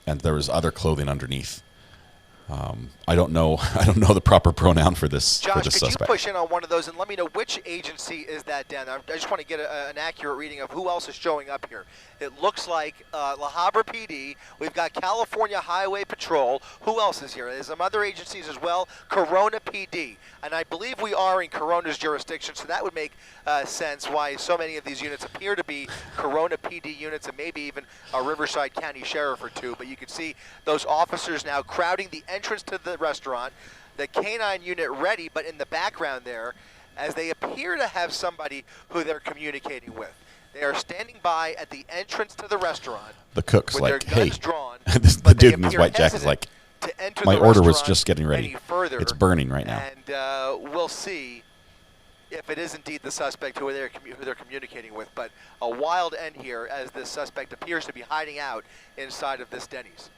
there was other clothing underneath. I don't know. I don't know the proper pronoun for this Josh, for this could suspect. you push in on one of those and let me know which agency is that down there? I just want to get an accurate reading of who else is showing up here. It looks like La Habra PD. We've got California Highway Patrol. Who else is here? There's some other agencies as well. Corona PD. And I believe we are in Corona's jurisdiction, so that would make sense why so many of these units appear to be Corona PD units and maybe even a Riverside County Sheriff or two. But you can see those officers now crowding the entrance to the restaurant, the canine unit ready, but in the background there, as they appear to have somebody who they're communicating with. They are standing by at the entrance to the restaurant. The cook's with like, their guns hey, drawn, the dude in his white jacket is like, to enter my the order was restaurant just getting ready. any further, It's burning right now. And we'll see if it is indeed the suspect who they're communicating with. But a wild end here as this suspect appears to be hiding out inside of this Denny's.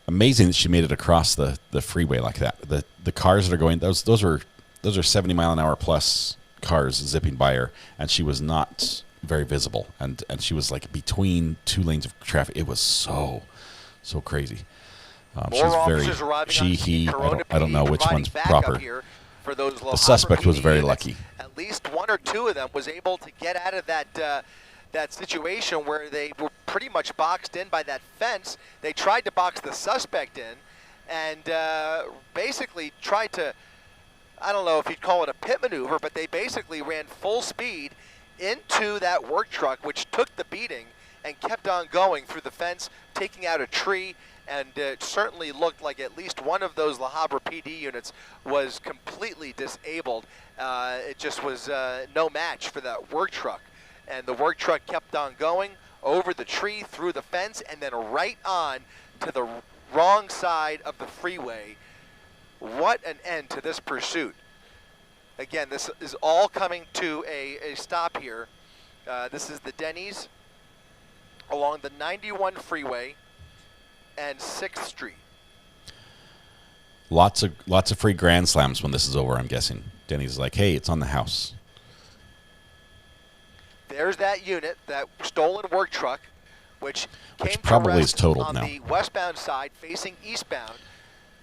Amazing that she made it across the freeway like that. The cars that are going, those are 70-mile-an-hour plus cars zipping by her, and she was not very visible, and she was like between two lanes of traffic. It was so crazy. She was very, she, he, I don't know which one's proper. For those the suspect was very lucky. At least one or two of them was able to get out of that situation where they were pretty much boxed in by that fence. They tried to box the suspect in and basically tried to, I don't know if you'd call it a pit maneuver, but they basically ran full speed into that work truck, which took the beating and kept on going through the fence, taking out a tree, and it certainly looked like at least one of those La Habra PD units was completely disabled. It just was no match for that work truck. And the work truck kept on going over the tree, through the fence, and then right on to the wrong side of the freeway. What an end to this pursuit. Again, this is all coming to a stop here. This is the Denny's along the 91 freeway and 6th Street. Lots of free grand slams when this is over, I'm guessing. Denny's is like, hey, it's on the house. There's that unit, that stolen work truck, which came probably to is rest totaled on now. the westbound side facing eastbound.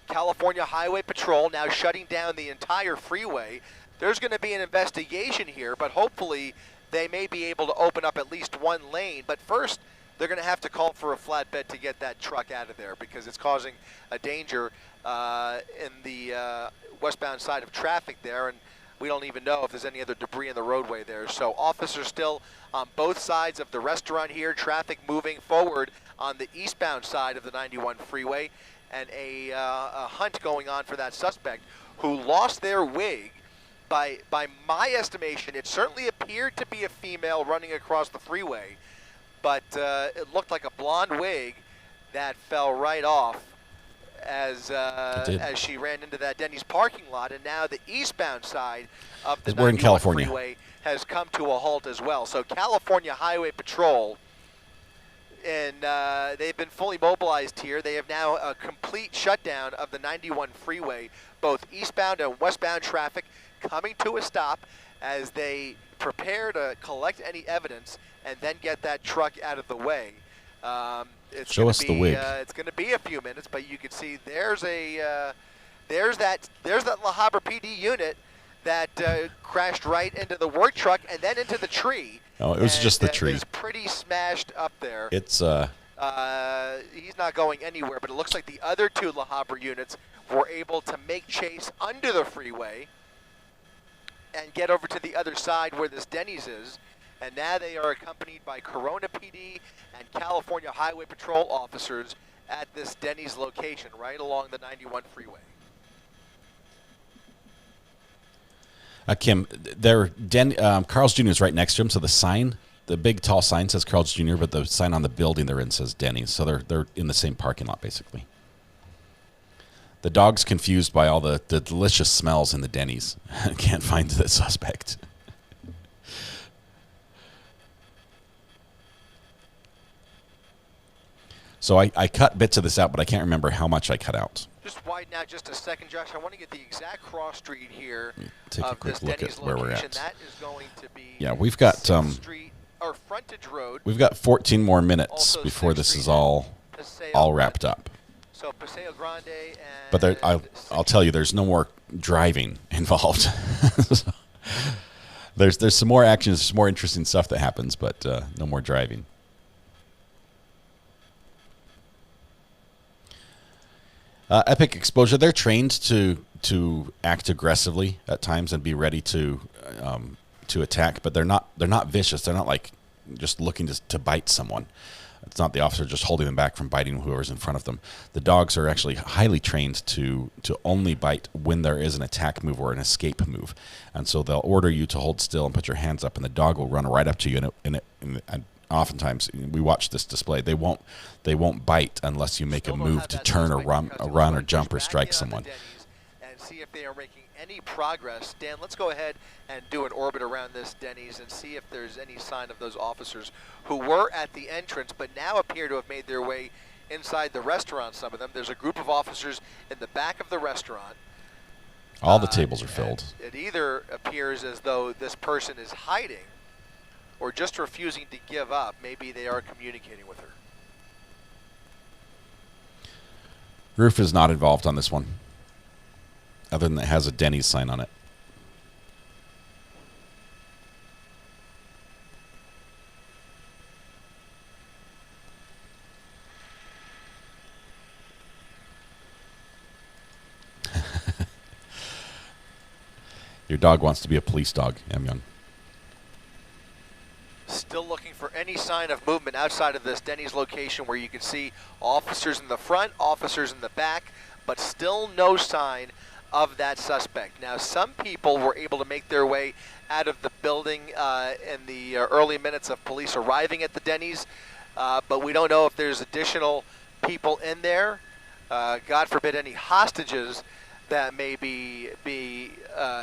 California Highway Patrol now shutting down the entire freeway. There's going to be an investigation here, but hopefully they may be able to open up at least one lane. But first, they're going to have to call for a flatbed to get that truck out of there because it's causing a danger in the westbound side of traffic there, and we don't even know if there's any other debris in the roadway there. So officers still on both sides of the restaurant here, traffic moving forward on the eastbound side of the 91 freeway, and a hunt going on for that suspect who lost their wig. By my estimation, it certainly appeared to be a female running across the freeway, but it looked like a blonde wig that fell right off as she ran into that Denny's parking lot, and now the eastbound side of the 91 freeway has come to a halt as well. So California Highway Patrol, and they've been fully mobilized here. They have now a complete shutdown of the 91 freeway, both eastbound and westbound traffic coming to a stop as they prepare to collect any evidence and then get that truck out of the way. Show us the wig. It's going to be a few minutes, but you can see there's that La Habra PD unit that crashed right into the work truck and then into the tree. Oh, it was just the tree. It's pretty smashed up there. It's he's not going anywhere, but it looks like the other two La Habra units were able to make chase under the freeway and get over to the other side where this Denny's is. And now they are accompanied by Corona PD and California Highway Patrol officers at this Denny's location right along the 91 freeway. Kim, Carl's Jr. is right next to him, so the sign, the big tall sign says Carl's Jr., but the sign on the building they're in says Denny's, so they're in the same parking lot basically. The dog's confused by all the delicious smells in the Denny's. Can't find the suspect. So I cut bits of this out, but I can't remember how much I cut out. Just widen out just a second, Josh. I want to get the exact cross street here. Take a quick look at where we're at. That is going to be we've got Street or Frontage Road. We've got 14 more minutes before this is all wrapped up. So Paseo Grande and... But I'll tell you, there's no more driving involved. There's some more action, there's some more interesting stuff that happens, but no more driving. Epic Exposure, they're trained to act aggressively at times and be ready to attack, but they're not vicious. They're not like just looking to bite someone. It's not the officer just holding them back from biting whoever's in front of them. The dogs are actually highly trained to only bite when there is an attack move or an escape move. And so they'll order you to hold still and put your hands up, and the dog will run right up to you. And oftentimes, we watch this display, they won't bite unless you make a move to turn or run or jump or strike someone. And see if they are making any progress. Dan, let's go ahead and do an orbit around this Denny's and see if there's any sign of those officers who were at the entrance but now appear to have made their way inside the restaurant, some of them. There's a group of officers in the back of the restaurant. All the tables are filled. It either appears as though this person is hiding or just refusing to give up. Maybe they are communicating with her. Roof is not involved on this one, other than it has a Denny's sign on it. Your dog wants to be a police dog, M. Young. Still looking for any sign of movement outside of this Denny's location where you can see officers in the front, officers in the back, but still no sign of that suspect. Now, some people were able to make their way out of the building in the early minutes of police arriving at the Denny's, but we don't know if there's additional people in there. God forbid any hostages that may be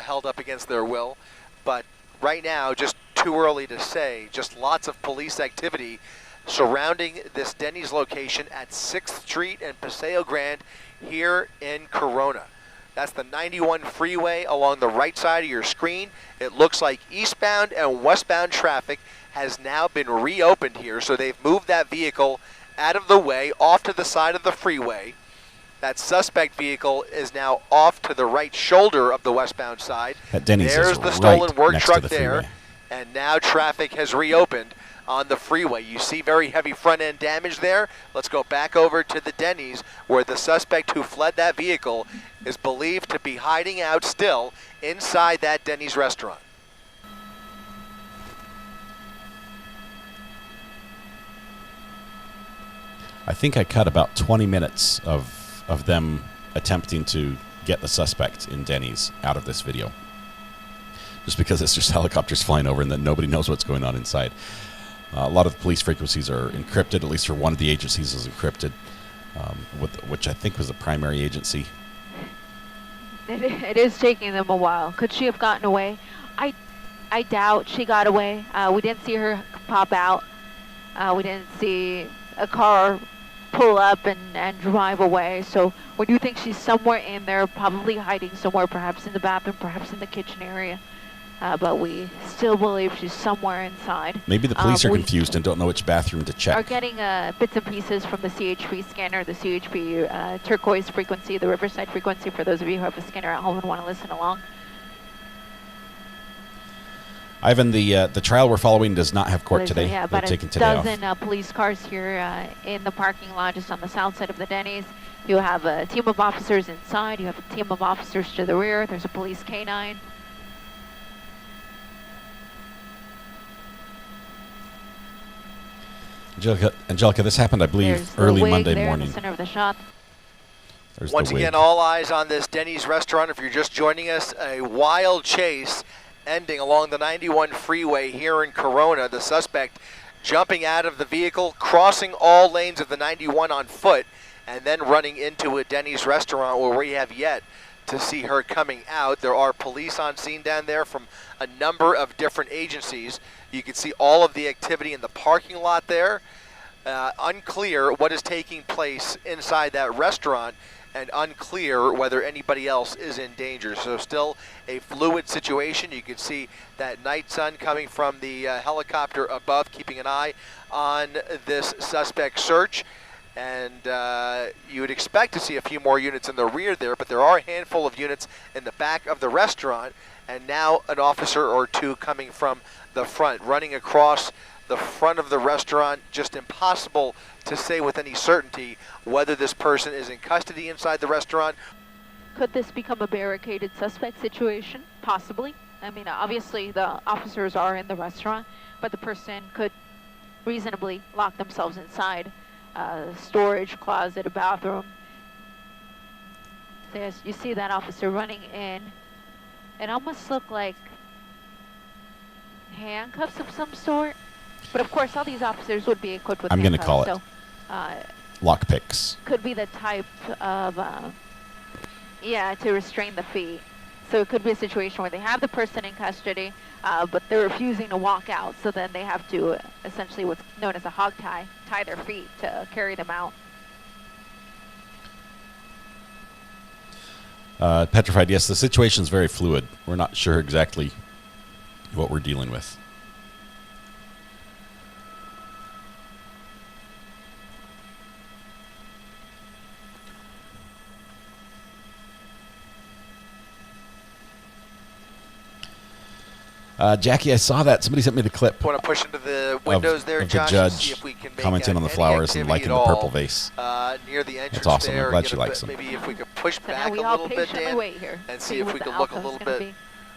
held up against their will. But right now, just too early to say. Just lots of police activity surrounding this Denny's location at 6th Street and Paseo Grande here in Corona. That's the 91 freeway along the right side of your screen. It looks like eastbound and westbound traffic has now been reopened here, so they've moved that vehicle out of the way, off to the side of the freeway. That suspect vehicle is now off to the right shoulder of the westbound side. That Denny's There's is the stolen right work next truck to the there, freeway. and now traffic has reopened on the freeway. You see very heavy front-end damage there. Let's go back over to the Denny's where the suspect who fled that vehicle is believed to be hiding out still inside that Denny's restaurant. I think I cut about 20 minutes of them attempting to get the suspect in Denny's out of this video. Just because it's just helicopters flying over and then nobody knows what's going on inside. A lot of the police frequencies are encrypted, at least for one of the agencies is encrypted, which I think was the primary agency. It is taking them a while. Could she have gotten away? I doubt she got away. We didn't see her pop out. We didn't see a car pull up and drive away. So we do think she's somewhere in there, probably hiding somewhere, perhaps in the bathroom, perhaps in the kitchen area. But we still believe she's somewhere inside. Maybe the police are confused and don't know which bathroom to check. Are getting bits and pieces from the CHP scanner, the CHP turquoise frequency, the Riverside frequency, for those of you who have a scanner at home and want to listen along. Ivan, the trial we're following does not have court today. Yeah, they're about taking a today dozen police cars here in the parking lot just on the south side of the Denny's. You have a team of officers inside. You have a team of officers to the rear. There's a police canine. Angelica, this happened, I believe, early Monday morning. In the center of the shot. Once again, all eyes on this Denny's restaurant. If you're just joining us, a wild chase ending along the 91 freeway here in Corona. The suspect jumping out of the vehicle, crossing all lanes of the 91 on foot, and then running into a Denny's restaurant where we have yet to see her coming out. There are police on scene down there from a number of different agencies. You can see all of the activity in the parking lot there. Unclear what is taking place inside that restaurant, and unclear whether anybody else is in danger. So still a fluid situation. You can see that night sun coming from the helicopter above, keeping an eye on this suspect search. And you would expect to see a few more units in the rear there, but there are a handful of units in the back of the restaurant, and now an officer or two coming from the front, running across the front of the restaurant. Just impossible to say with any certainty whether this person is in custody inside the restaurant. Could this become a barricaded suspect situation? Possibly. I mean, obviously the officers are in the restaurant, but the person could reasonably lock themselves inside a storage closet, a bathroom. So as you see that officer running in, it almost looked like handcuffs of some sort. But of course, all these officers would be equipped with I'm going to handcuffs. call it So, lockpicks. could be the type of, to restrain the feet. So it could be a situation where they have the person in custody, but they're refusing to walk out. So then they have to essentially what's known as a hog tie their feet to carry them out. Petrified, yes, the situation's very fluid. We're not sure exactly what we're dealing with. Jackie, I saw that. Somebody sent me the clip. Want to push into the windows there, of Josh, the and judge see if we can make commenting on the any flowers and activity liking at the all, purple vase. near the entrance That's awesome. there. I'm glad Get she a likes bit- them. Maybe if we could push So now back we a all little bit, patiently Dan, wait here. and see if what we the could look a outcome's little gonna bit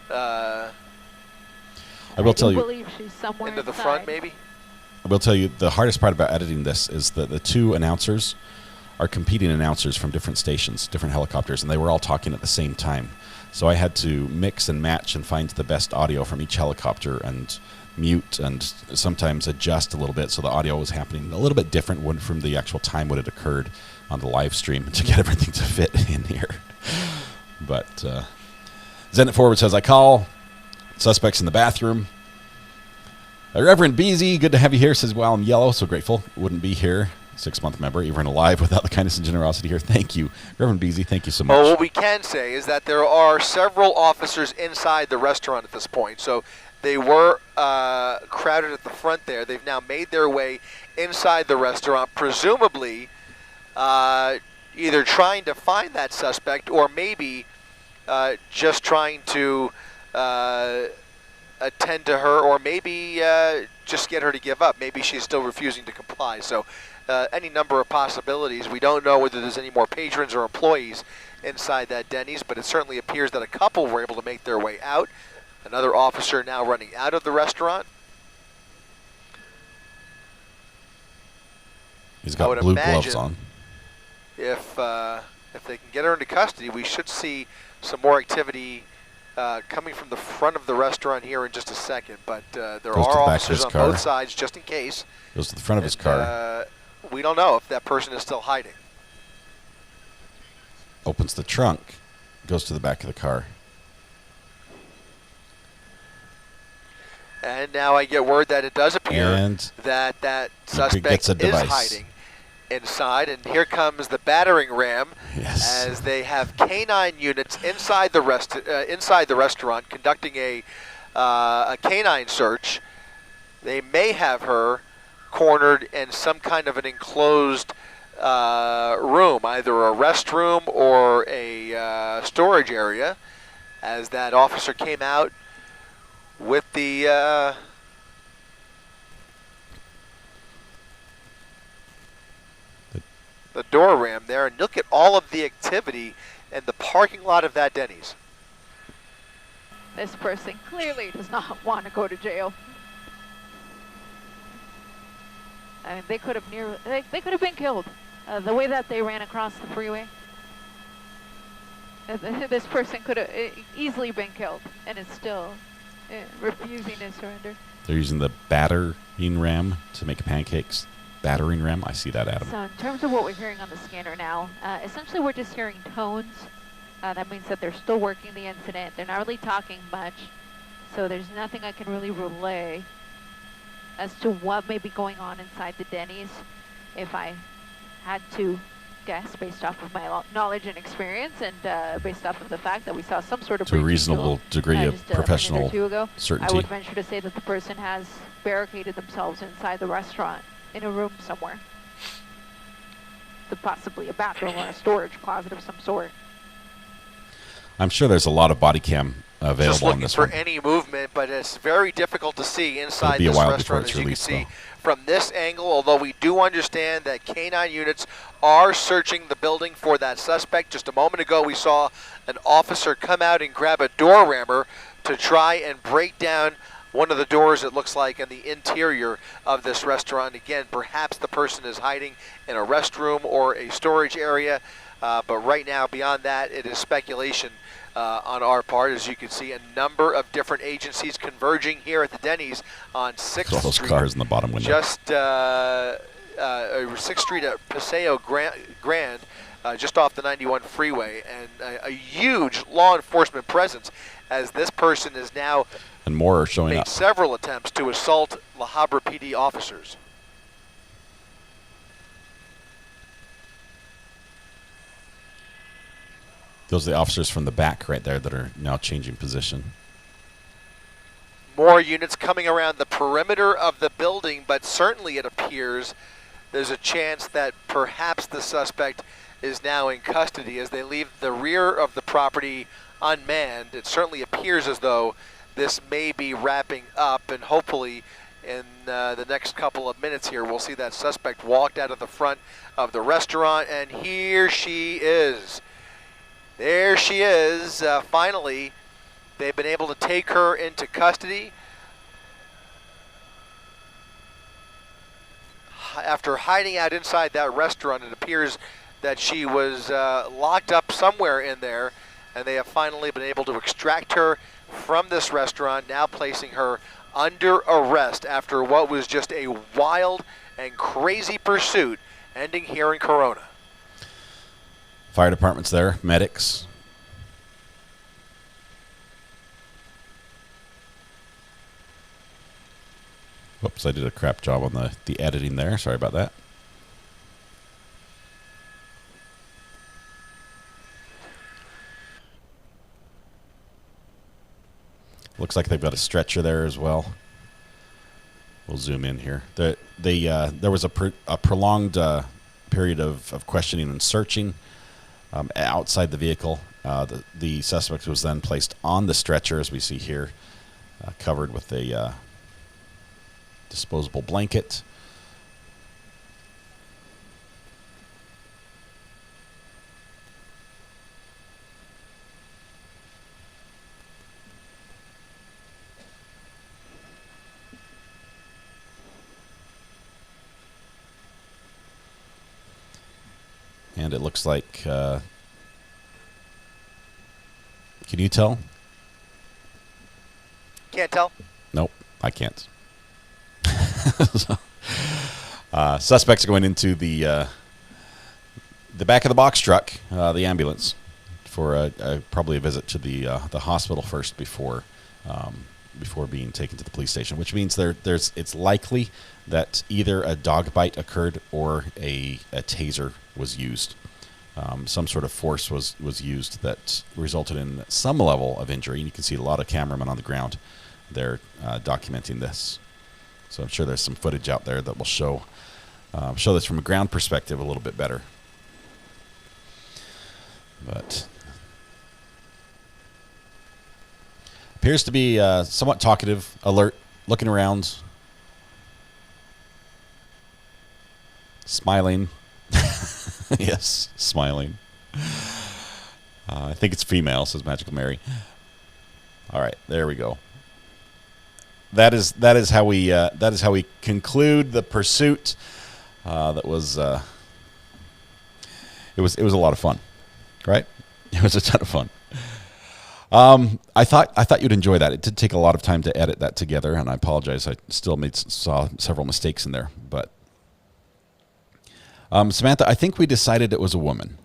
be. I will tell you. believe she's somewhere into the inside. front, maybe. I will tell you the hardest part about editing this is that the two announcers are competing announcers from different stations, different helicopters, and they were all talking at the same time. So I had to mix and match and find the best audio from each helicopter and mute and sometimes adjust a little bit so the audio was happening a little bit different from the actual time when it occurred on the live stream to get everything to fit in here. But Zenit Forward says, I call suspects in the bathroom. Reverend Beezy, good to have you here. Says, well, I'm yellow, so grateful. Wouldn't be here. 6-month member, even alive without the kindness and generosity here. Thank you. Reverend Beezy, thank you so much. Well, what we can say is that there are several officers inside the restaurant at this point. So they were crowded at the front there. They've now made their way inside the restaurant, presumably either trying to find that suspect or maybe just trying to attend to her, or maybe just get her to give up. Maybe she's still refusing to comply. So any number of possibilities. We don't know whether there's any more patrons or employees inside that Denny's, but it certainly appears that a couple were able to make their way out. Another officer now running out of the restaurant. He's got blue gloves on. If they can get her into custody, we should see some more activity coming from the front of the restaurant here in just a second. But there are officers on both sides just in case. Goes to the front of his car. We don't know if that person is still hiding. Opens the trunk. Goes to the back of the car. And now I get word that it does appear that that suspect is hiding inside. And here comes the battering ram, as they have canine units inside the restaurant conducting a canine search. They may have her cornered in some kind of an enclosed room, either a restroom or a storage area, as that officer came out with the door ram there. And look at all of the activity in the parking lot of that Denny's. This person clearly does not want to go to jail. I mean, they could have they could have been killed. The way that they ran across the freeway, this person could have easily been killed, and is still refusing to surrender. They're using the battering ram to make pancakes. Battering ram, I see that, Adam. So in terms of what we're hearing on the scanner now, essentially we're just hearing tones. That means that they're still working the incident. They're not really talking much, so there's nothing I can really relay as to what may be going on inside the Denny's. If I had to guess based off of my knowledge and experience, and based off of the fact that we saw some sort of to a reasonable degree of professional certainty, I would venture to say that the person has barricaded themselves inside the restaurant in a room somewhere. possibly a bathroom or a storage closet of some sort. I'm sure there's a lot of body cam available Just on looking this for one. any movement, but it's very difficult to see inside be a this while before restaurant, it's as you can released, see though. from this angle, although we do understand that K9 units are searching the building for that suspect. Just a moment ago, we saw an officer come out and grab a door rammer to try and break down one of the doors, it looks like, in the interior of this restaurant. Again, perhaps the person is hiding in a restroom or a storage area, but right now, beyond that, it is speculation on our part. As you can see, a number of different agencies converging here at the Denny's on 6th All those Street. cars in the bottom window. Just 6th Street at Paseo Grand, just off the 91 freeway, and a huge law enforcement presence as this person is now And more are showing made up. several attempts to assault La Habra PD officers. Those are the officers from the back right there that are now changing position. More units coming around the perimeter of the building, but certainly it appears there's a chance that perhaps the suspect is now in custody as they leave the rear of the property unmanned. It certainly appears as though this may be wrapping up, and hopefully in the next couple of minutes here we'll see that suspect walked out of the front of the restaurant, and here she is. There she is. Finally, they've been able to take her into custody after hiding out inside that restaurant. It appears that she was locked up somewhere in there, and they have finally been able to extract her from this restaurant, now placing her under arrest after what was just a wild and crazy pursuit ending here in Corona. Fire department's there, medics. Whoops, I did a crap job on the editing there. Sorry about that. Looks like they've got a stretcher there as well. We'll zoom in here. There was a prolonged period of questioning and searching outside the vehicle. The suspect was then placed on the stretcher, as we see here, covered with a disposable blanket. And it looks like, can you tell? Can't tell? Nope, I can't. So, suspects are going into the back of the box truck, the ambulance, for probably a visit to the hospital first before being taken to the police station. Which means it's likely that either a dog bite occurred or a taser was used. Some sort of force was used that resulted in some level of injury. And you can see a lot of cameramen on the ground there documenting this. So I'm sure there's some footage out there that will show this from a ground perspective a little bit better. But appears to be somewhat talkative, alert, looking around, smiling. Yes, smiling. I think it's female, says Magical Mary. All right, there we go. That is how we conclude the pursuit. That was it was a lot of fun, right? It was a ton of fun. I thought you'd enjoy that. It did take a lot of time to edit that together, and I apologize. I still saw several mistakes in there, but Samantha, I think we decided it was a woman.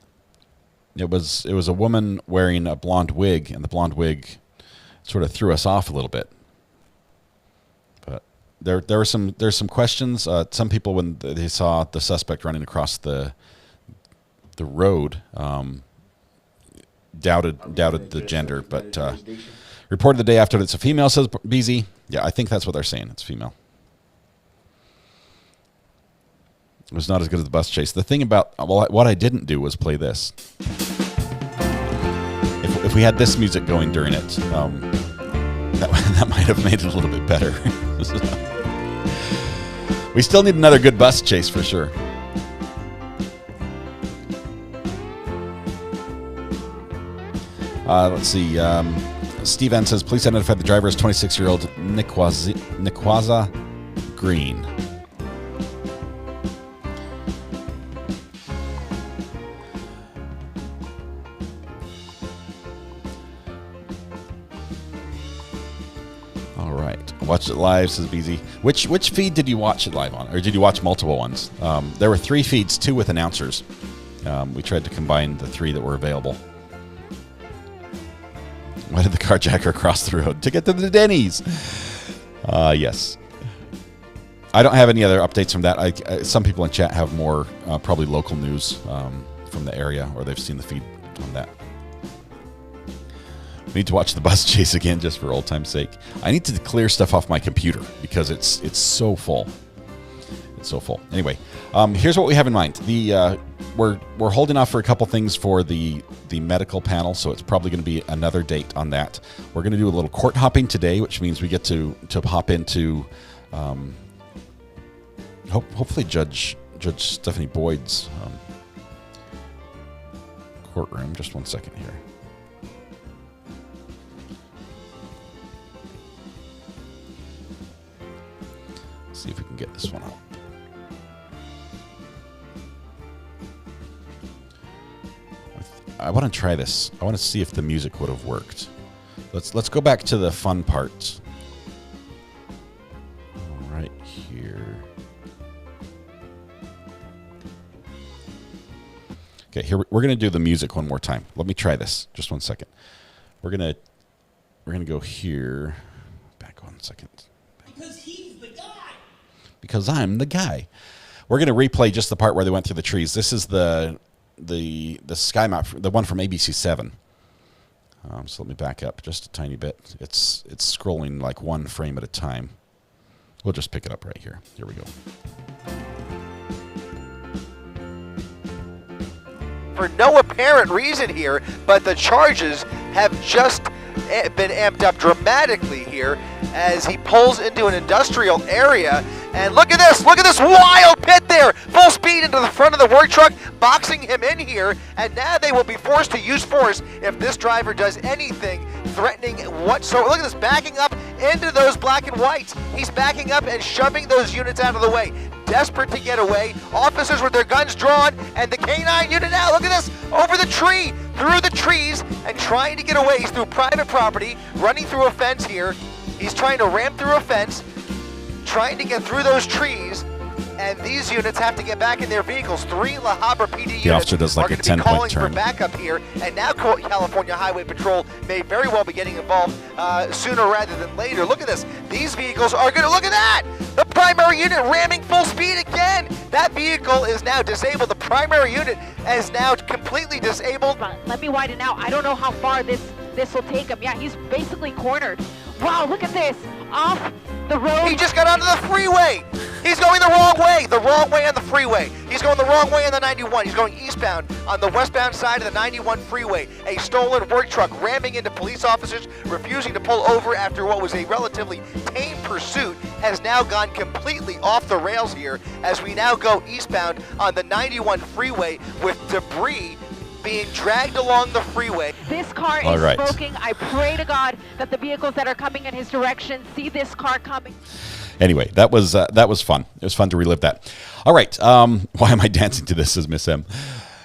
It was a woman wearing a blonde wig, and the blonde wig sort of threw us off a little bit. But there's some questions. Some people, when they saw the suspect running across the road, doubted the gender, but reported the day after that it's a female, says BZ. Yeah, I think that's what they're saying. It's female. It was not as good as the bus chase. The thing about, well, what I didn't do was play this. If we had this music going during it, that might have made it a little bit better. We still need another good bus chase for sure. Let's see. Steve N says, police identified the driver as 26-year-old Nikwaza Green. All right. Watch it live, says BZ. Which feed did you watch it live on? Or did you watch multiple ones? There were 3 feeds, 2 with announcers. We tried to combine the 3 that were available. Why did the carjacker cross the road? To get to the Denny's. Yes. I don't have any other updates from that. Some people in chat have more probably local news from the area, or they've seen the feed on that. We need to watch the bus chase again just for old time's sake. I need to clear stuff off my computer because it's so full. It's so full. Anyway, here's what we have in mind. We're holding off for a couple things for the medical panel, so it's probably going to be another date on that. We're going to do a little court hopping today, which means we get to hop into hopefully Judge Stephanie Boyd's courtroom. Just one second here. See if we can get this one up. I want to try this. I want to see if the music would have worked. Let's go back to the fun part. Right here. Okay, here we're going to do the music one more time. Let me try this. Just one second. We're going to go here. Back 1 second. Because he's the guy. Because I'm the guy. We're going to replay just the part where they went through the trees. This is the sky map, the one from ABC 7. So let me back up just a tiny bit. It's scrolling like 1 frame at a time. We'll just pick it up right here. Here we go. For no apparent reason here, but the charges have just been amped up dramatically here as he pulls into an industrial area. And look at this wild pit there, full speed into the front of the work truck, boxing him in here, and now they will be forced to use force if this driver does anything threatening whatsoever. Look at this, backing up into those black and whites. He's backing up and shoving those units out of the way, desperate to get away. Officers with their guns drawn, and the K9 unit now, look at this, over the tree, through the trees, and trying to get away. He's through private property, running through a fence here. He's trying to ram through a fence, trying to get through those trees, and these units have to get back in their vehicles. 3 La Habra PD the officer does like units are a going to be 10-point calling turn. for backup here, and now California Highway Patrol may very well be getting involved sooner rather than later. Look at this. These vehicles are going to, look at that! The primary unit ramming full speed again! That vehicle is now disabled. The primary unit is now completely disabled. Let me widen out. I don't know how far this will take him. Yeah, he's basically cornered. Wow, look at this. Off the road. He just got onto the freeway. He's going the wrong way on the freeway. He's going the wrong way on the 91. He's going eastbound on the westbound side of the 91 freeway. A stolen work truck ramming into police officers, refusing to pull over after what was a relatively tame pursuit, has now gone completely off the rails here as we now go eastbound on the 91 freeway with debris being dragged along the freeway. This car All is right. smoking. I pray to God that the vehicles that are coming in his direction see this car coming. Anyway, that was fun. It was fun to relive that. All right. Why am I dancing to this? Says Miss M.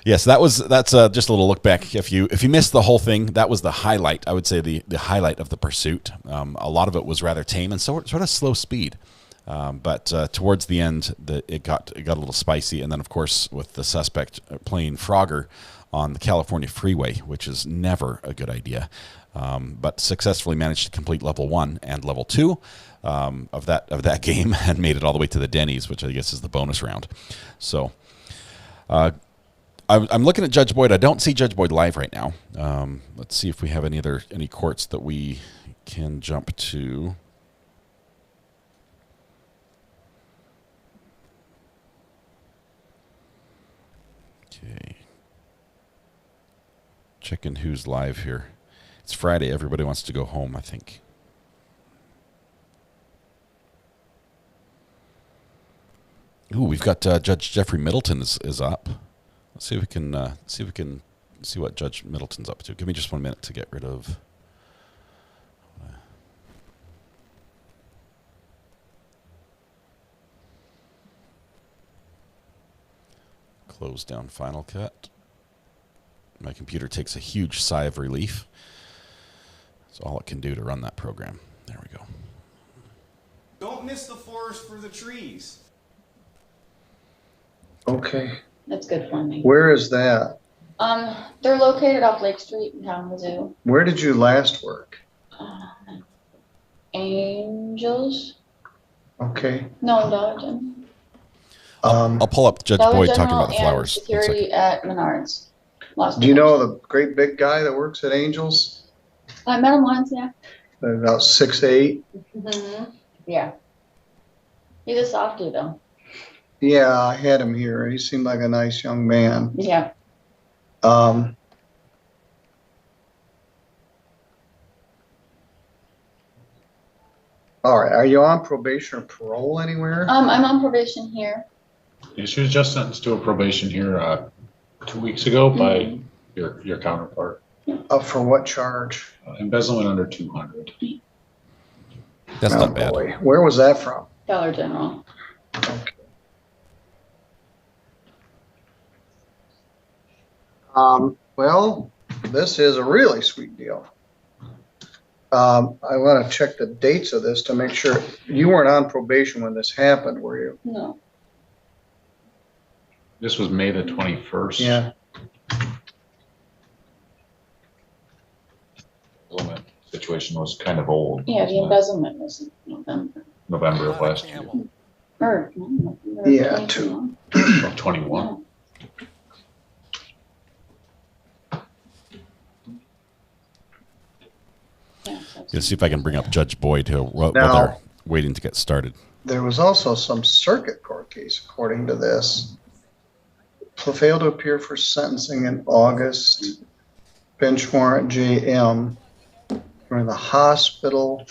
Yes, that's just a little look back. If you missed the whole thing, that was the highlight. I would say the highlight of the pursuit. A lot of it was rather tame and sort of slow speed. But towards the end, it got a little spicy. And then, of course, with the suspect playing Frogger on the California freeway, which is never a good idea, but successfully managed to complete level 1 and level 2 of that game and made it all the way to the Denny's, which I guess is the bonus round. So I'm looking at Judge Boyd. I don't see Judge Boyd live right now. Let's see if we have any courts that we can jump to. Okay. Checking who's live here. It's Friday. Everybody wants to go home, I think. Ooh, we've got Judge Jeffrey Middleton is up. Let's see if we can see what Judge Middleton's up to. Give me just 1 minute to get rid of. Close down Final Cut. My computer takes a huge sigh of relief. That's all it can do to run that program. There we go. Don't miss the forest for the trees. Okay. That's good for me. Where is that? They're located off Lake Street in Kalamazoo. Where did you last work? Angels? Okay. No, Dollar General. I'll pull up Judge Dollar Boyd General talking about the flowers. And security at Menards. Do you know the great big guy that works at Angels? I met him once, yeah. About 6'8". Mm-hmm. Yeah. He's a softie, though. Yeah, I had him here. He seemed like a nice young man. Yeah. All right. Are you on probation or parole anywhere? I'm on probation here. Yeah, she was just sentenced to a probation here 2 weeks ago by your counterpart. For what charge? Embezzlement under 200. That's Oh, not bad. boy. Where was that from? Dollar General. Okay. Well, this is a really sweet deal. I want to check the dates of this to make sure you weren't on probation when this happened, were you? No. This was May the 21st. Yeah. The situation was kind of old. Yeah, the embezzlement was in November of last year. Or, no, November Yeah, 2021. Of 21. Yeah, so Let's see if I can bring up Judge Boyd here while Now- they're waiting to get started. There was also some circuit court case, according to this. Failed to appear for sentencing in August. Bench warrant JM. We're in the hospital.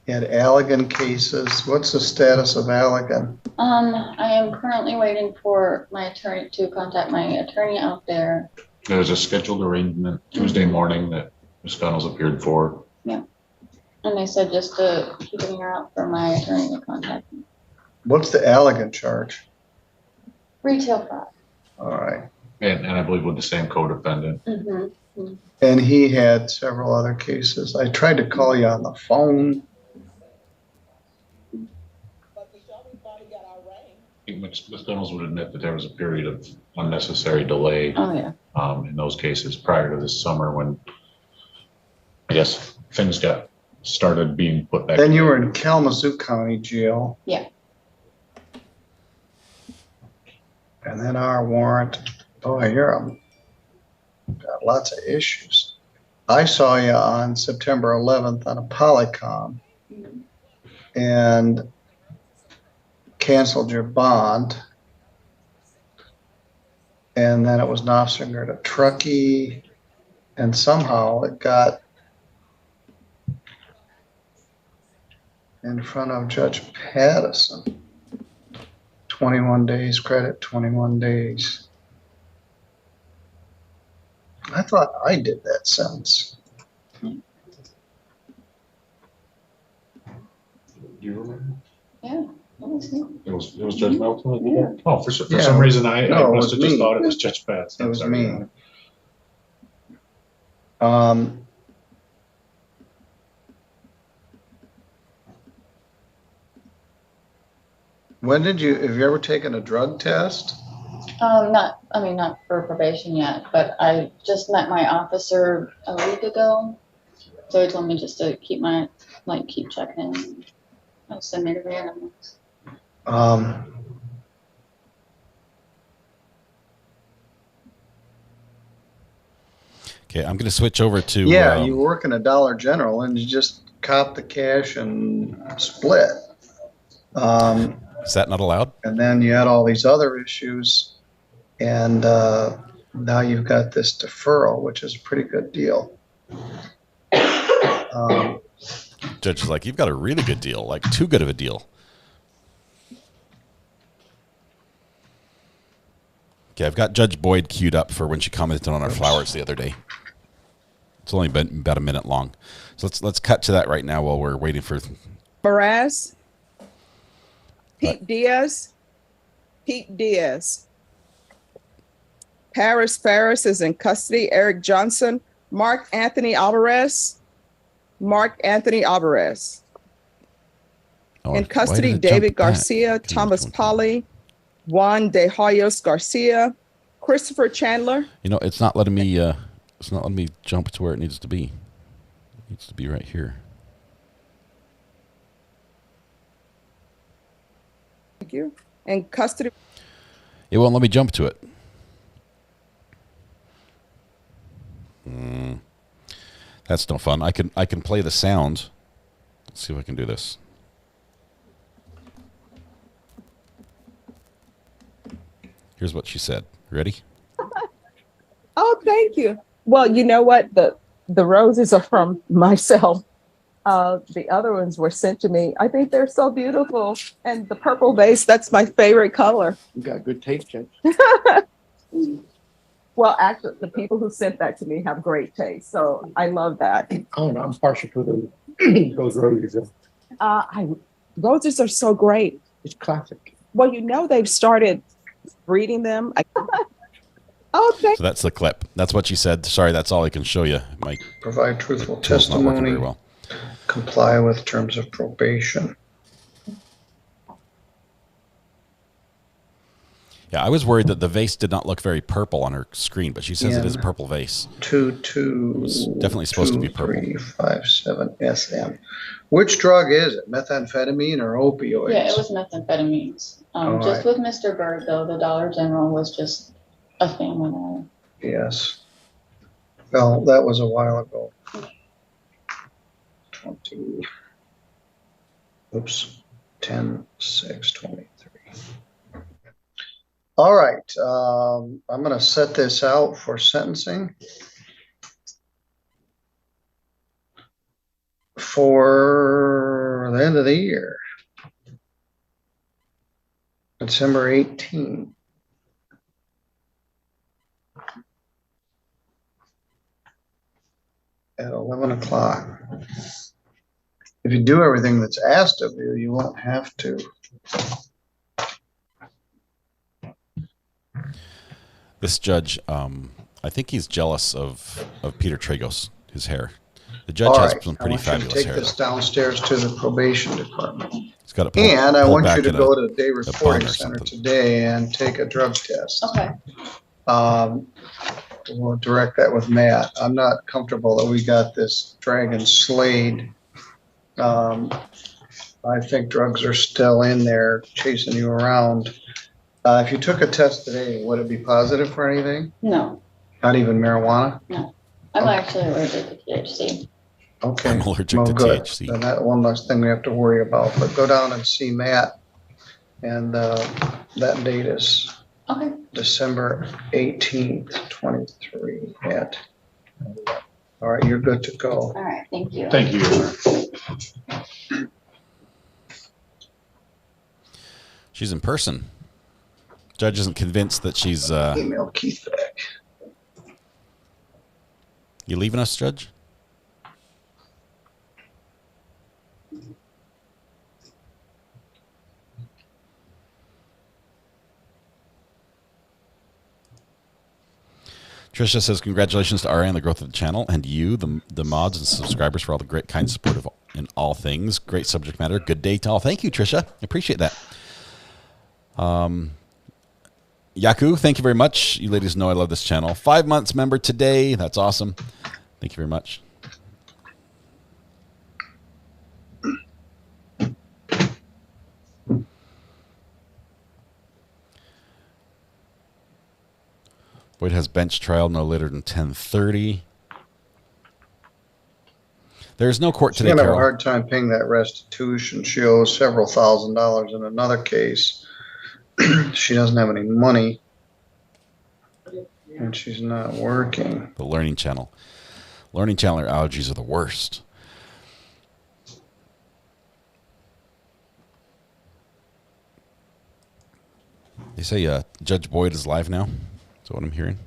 He had Allegan cases. What's the status of Allegan? I am currently waiting for my attorney to contact my attorney out there. There was a scheduled arraignment Tuesday morning that Ms. Gunnels appeared for. And they said just to keep an ear out for my attorney to contact me. What's the Allegan charge? Retail fraud. All right. And I believe with the same co-defendant. Mm-hmm. And he had several other cases. I tried to call you on the phone. I think Ms. Gunnels would admit that there was a period of unnecessary delay Oh, yeah. in those cases prior to this summer when I guess things got started being put back. Then you were in Kalamazoo County Jail. Yeah. And then our warrant. Boy, you're got lots of issues. I saw you on September 11th on a Polycom and canceled your bond. And then it was an officer at a Truckee, and somehow it got in front of Judge Pattison. 21 days credit, 21 days. I thought I did that sentence. Do you remember? Yeah. That was him. It was Judge Melton? Yeah. Oh, for some Yeah. reason I No, it must have was just me. thought it was Judge Pat's. It was Sorry. me. Have you ever taken a drug test? Not for probation yet, but I just met my officer a week ago. So he told me just to keep checking in. I'll send me the random ones. Okay, I'm going to switch over to. You work in a Dollar General and you just cop the cash and split. Is that not allowed? And then you had all these other issues, and now you've got this deferral, which is a pretty good deal. Judge is like, you've got a really good deal, like too good of a deal. Okay, I've got Judge Boyd queued up for when she commented on our flowers the other day. It's only been about a minute long. So let's cut to that right now while we're waiting for... Mraz, Pete Diaz. Paris Ferris is in custody. Eric Johnson. Mark Anthony Alvarez. In custody, David Garcia, Thomas Polly, Juan De Hoyos Garcia, Christopher Chandler. You know, it's not letting me jump to where it needs to be. It needs to be right here. Thank you. In custody. It won't let me jump to it. That's no fun. I can play the sound. Let's see if I can do this. Here's what she said. Ready? Oh, thank you. Well, you know what? The roses are from myself. The other ones were sent to me. I think they're so beautiful. And the purple vase, that's my favorite color. You got good taste, Judge. Well, actually, the people who sent that to me have great taste. So I love that. Oh, no, I'm partial to those roses. Roses are so great. It's classic. Well, you know, they've started breeding them. Okay. So that's the clip. That's what she said. Sorry, that's all I can show you. My provide truthful tool's not working testimony, very well. comply with terms of probation. Yeah, I was worried that the vase did not look very purple on her screen, but she says it is a purple vase. 22. It's definitely supposed to be purple. 357 SM. Which drug is it? Methamphetamine or opioids? Yeah, it was methamphetamines. Just with Mr. Bird, though, the Dollar General was just a family matter. Yes. Well, that was a while ago. 10/6/23. All right. I'm going to set this out for sentencing for the end of the year, December 18. At 11 o'clock. If you do everything that's asked of you, you won't have to. This judge, I think he's jealous of Peter Tragos, his hair. The judge has some pretty fabulous hair. Take this downstairs to the probation department. He's got and I want you to go to the day reporting center today and take a drug test. Okay. We'll direct that with Matt. I'm not comfortable that we got this dragon slayed. I think drugs are still in there chasing you around. If you took a test today, would it be positive for anything? No. Not even marijuana? No. I'm actually allergic to THC. Okay. I'm allergic to good. THC. Then that one less thing we have to worry about. But go down and see Matt. And that date is December 18th, 23 at. All right, you're good to go. All right, thank you. Thank you. She's in person. Judge isn't convinced that she's... Email Keith back. You leaving us, Judge? Tricia says, congratulations to Ari on the growth of the channel and you, the mods and subscribers, for all the great kind support in all things. Great subject matter. Good day to all. Thank you, Tricia. I appreciate that. Yaku, thank you very much. You ladies know I love this channel. 5 months member today. That's awesome. Thank you very much. Boyd has bench trial no later than 10:30. There's no court She's today, gonna have a Carol. hard time paying that restitution. She owes several $1,000s in another case. She doesn't have any money, and she's not working. The Learning Channel. Learning Channel allergies are the worst. They say Judge Boyd is live now. Is that what I'm hearing?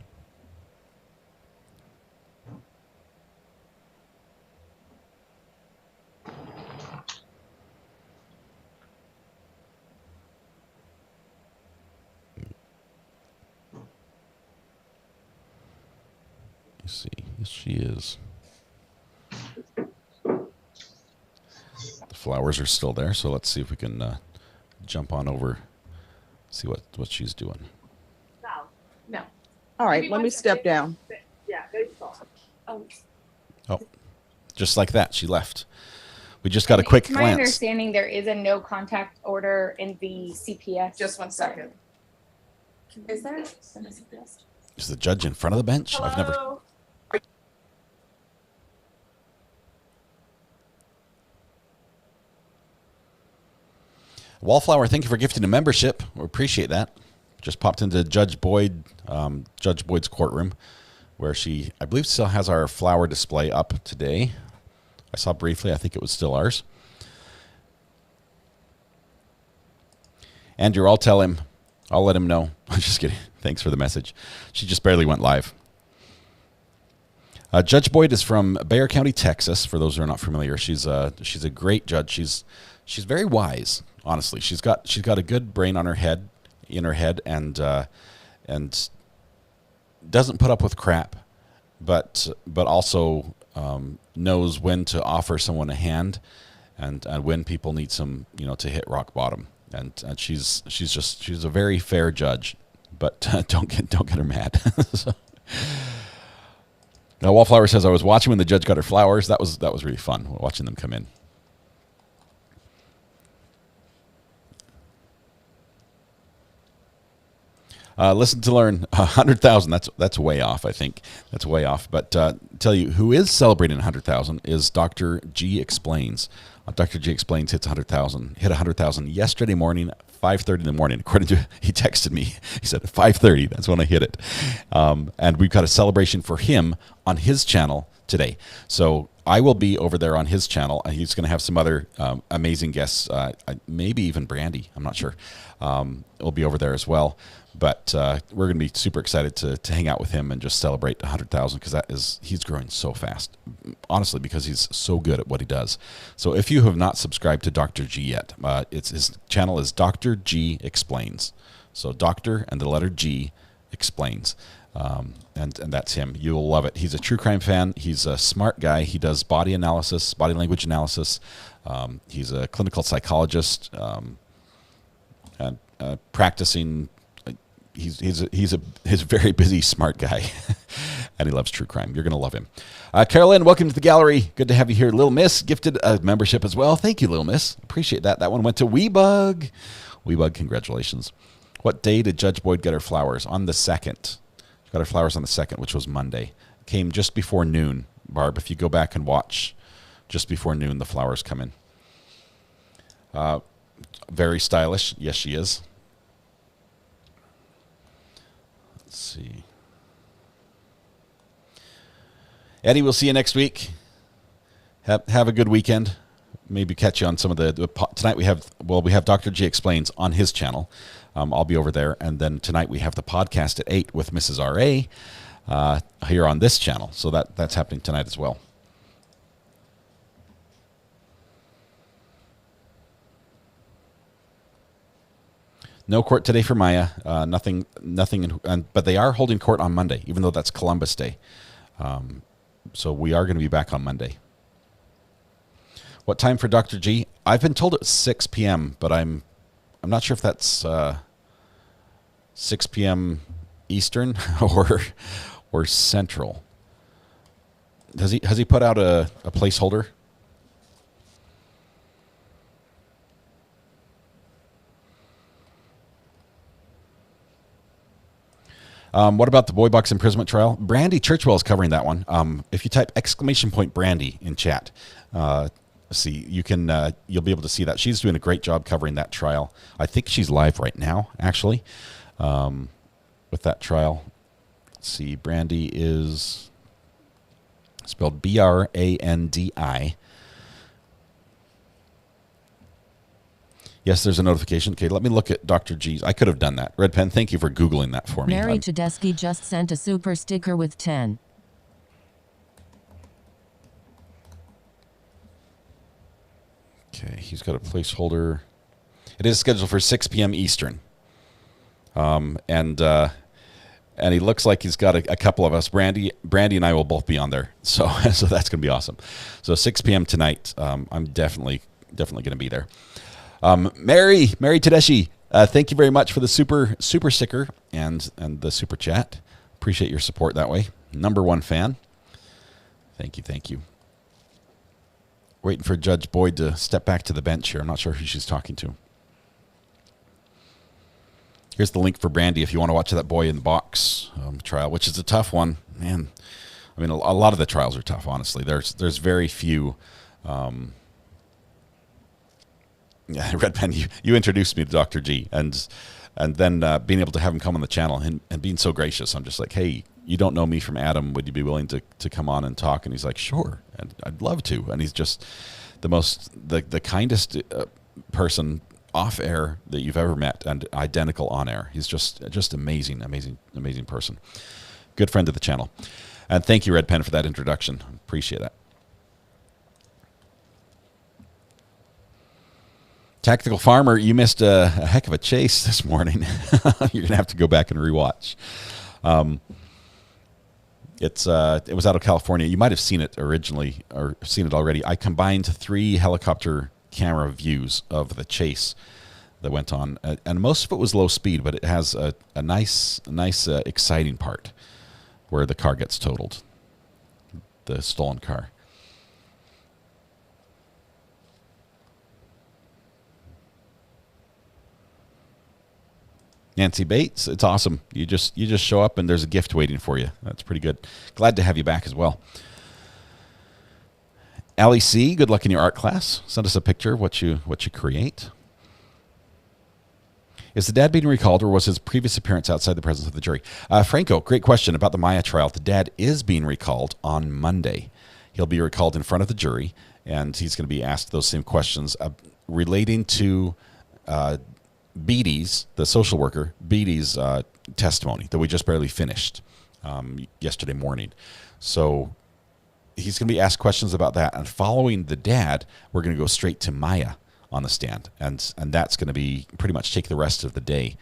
Let's see. Yes, she is. The flowers are still there, so let's see if we can jump on over, see what she's doing. No. All right, let me step down. Oh, just like that, she left. We just got a quick It's my glance. understanding there is a no contact order in the CPS. Just 1 second. Is there? Is the judge in front of the bench? I've never. Wallflower, thank you for gifting a membership. We appreciate that. Just popped into Judge Boyd's courtroom, where she, I believe, still has our flower display up today. I saw briefly. I think it was still ours. Andrew, I'll tell him. I'll let him know. I'm just kidding. Thanks for the message. She just barely went live. Judge Boyd is from Bexar County, Texas. For those who are not familiar, she's a great judge. She's very wise. Honestly, she's got a good brain on her head, and doesn't put up with crap, but also knows when to offer someone a hand, and when people need some, to hit rock bottom. And she's a very fair judge, but don't get her mad. So. Now, Wallflower says, I was watching when the judge got her flowers. That was really fun, watching them come in. Listen to learn 100,000. That's way off. I think that's way off. But tell you who is celebrating 100,000 is Dr. G Explains. Dr. G Explains hit 100,000 yesterday morning, 5:30 in the morning. According to he texted me, he said 5:30. That's when I hit it. And we've got a celebration for him on his channel today. So I will be over there on his channel. He's going to have some other amazing guests, maybe even Brandy. I'm not sure. It'll be over there as well. But we're going to be super excited to hang out with him and just celebrate 100,000 because he's growing so fast. Honestly, because he's so good at what he does. So if you have not subscribed to Dr. G yet, his channel is Dr. G Explains. So Dr. and the letter G Explains. And that's him. You'll love it. He's a true crime fan. He's a smart guy. He does body analysis, body language analysis. He's a clinical psychologist and practicing. He's a very busy, smart guy, and he loves true crime. You're going to love him. Carolyn, welcome to the gallery. Good to have you here. Little Miss gifted a membership as well. Thank you, Little Miss. Appreciate that. That one went to Weebug. Weebug, congratulations. What day did Judge Boyd get her flowers? On the 2nd. She got her flowers on the 2nd, which was Monday. Came just before noon, Barb. If you go back and watch, just before noon, the flowers come in. Very stylish. Yes, she is. Let's see. Eddie, we'll see you next week. Have a good weekend. Maybe catch you on some of tonight we have Dr. G Explains on his channel. I'll be over there. And then tonight we have the podcast at 8 with Mrs. R.A. Here on this channel. So that's happening tonight as well. No court today for Maya. Nothing. But they are holding court on Monday, even though that's Columbus Day. So we are going to be back on Monday. What time for Dr. G? I've been told it's 6 p.m., but I'm not sure if that's 6 p.m. Eastern or Central. Has he put out a placeholder? What about the boy box imprisonment trial? Brandy Churchwell is covering that one. If you type !Brandy in chat, see, you can you'll be able to see that. She's doing a great job covering that trial. I think she's live right now, actually, with that trial. Let's see, Brandy is spelled Brandi. Yes, there's a notification. Okay, let me look at Dr. G's. I could have done that. Red Pen, thank you for Googling that for me. Mary Tedeschi just sent a super sticker with 10. Okay, he's got a placeholder. It is scheduled for 6 p.m. Eastern. And he looks like he's got a couple of us. Brandy and I will both be on there. So that's going to be awesome. So 6 p.m. tonight. I'm definitely going to be there. Mary Tedeschi, thank you very much for the super sticker and the super chat. Appreciate your support that way. #1 fan. Thank you. Waiting for Judge Boyd to step back to the bench here. I'm not sure who she's talking to. Here's the link for Brandy if you want to watch that boy in the box trial, which is a tough one, man. I mean, a lot of the trials are tough, honestly. There's very few. Yeah, Red Pen, you introduced me to Dr. G, and then being able to have him come on the channel and being so gracious, I'm just like, hey, you don't know me from Adam. Would you be willing to come on and talk? And he's like, sure, and I'd love to. And he's just the kindest person off air that you've ever met, and identical on air. He's just amazing person. Good friend of the channel. And thank you, Red Pen, for that introduction. Appreciate that. Tactical Farmer, you missed a heck of a chase this morning. You're going to have to go back and rewatch. It was out of California. You might have seen it originally or seen it already. I combined 3 helicopter camera views of the chase that went on, and most of it was low speed, but it has a nice exciting part where the car gets totaled, the stolen car. Nancy Bates, it's awesome. You just show up and there's a gift waiting for you. That's pretty good. Glad to have you back as well. Allie C, good luck in your art class. Send us a picture of what you create. Is the dad being recalled, or was his previous appearance outside the presence of the jury? Franco, great question about the Maya trial. The dad is being recalled on Monday. He'll be recalled in front of the jury, and he's going to be asked those same questions relating to Beatty's, the social worker, Beatty's testimony that we just barely finished yesterday morning. So he's going to be asked questions about that. And following the dad, we're going to go straight to Maya on the stand. And that's going to be pretty much take the rest of the day,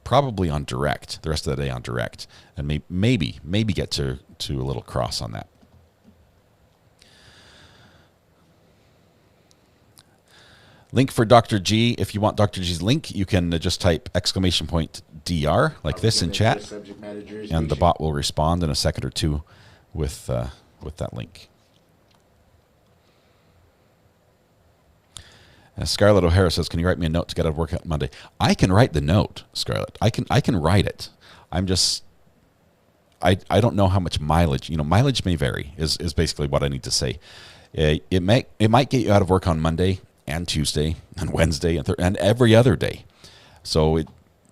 probably on direct, the rest of the day on direct. And maybe get to a little cross on that. Link for Dr. G. If you want Dr. G's link, you can just type !DR like this in chat, and the bot will respond in a second or two with that link. Scarlett O'Hara says, "Can you write me a note to get out of work on Monday?" I can write the note, Scarlett. I can write it. I'm just I don't know how much mileage. Mileage may vary. Is basically what I need to say. It might get you out of work on Monday and Tuesday and Wednesday and every other day. So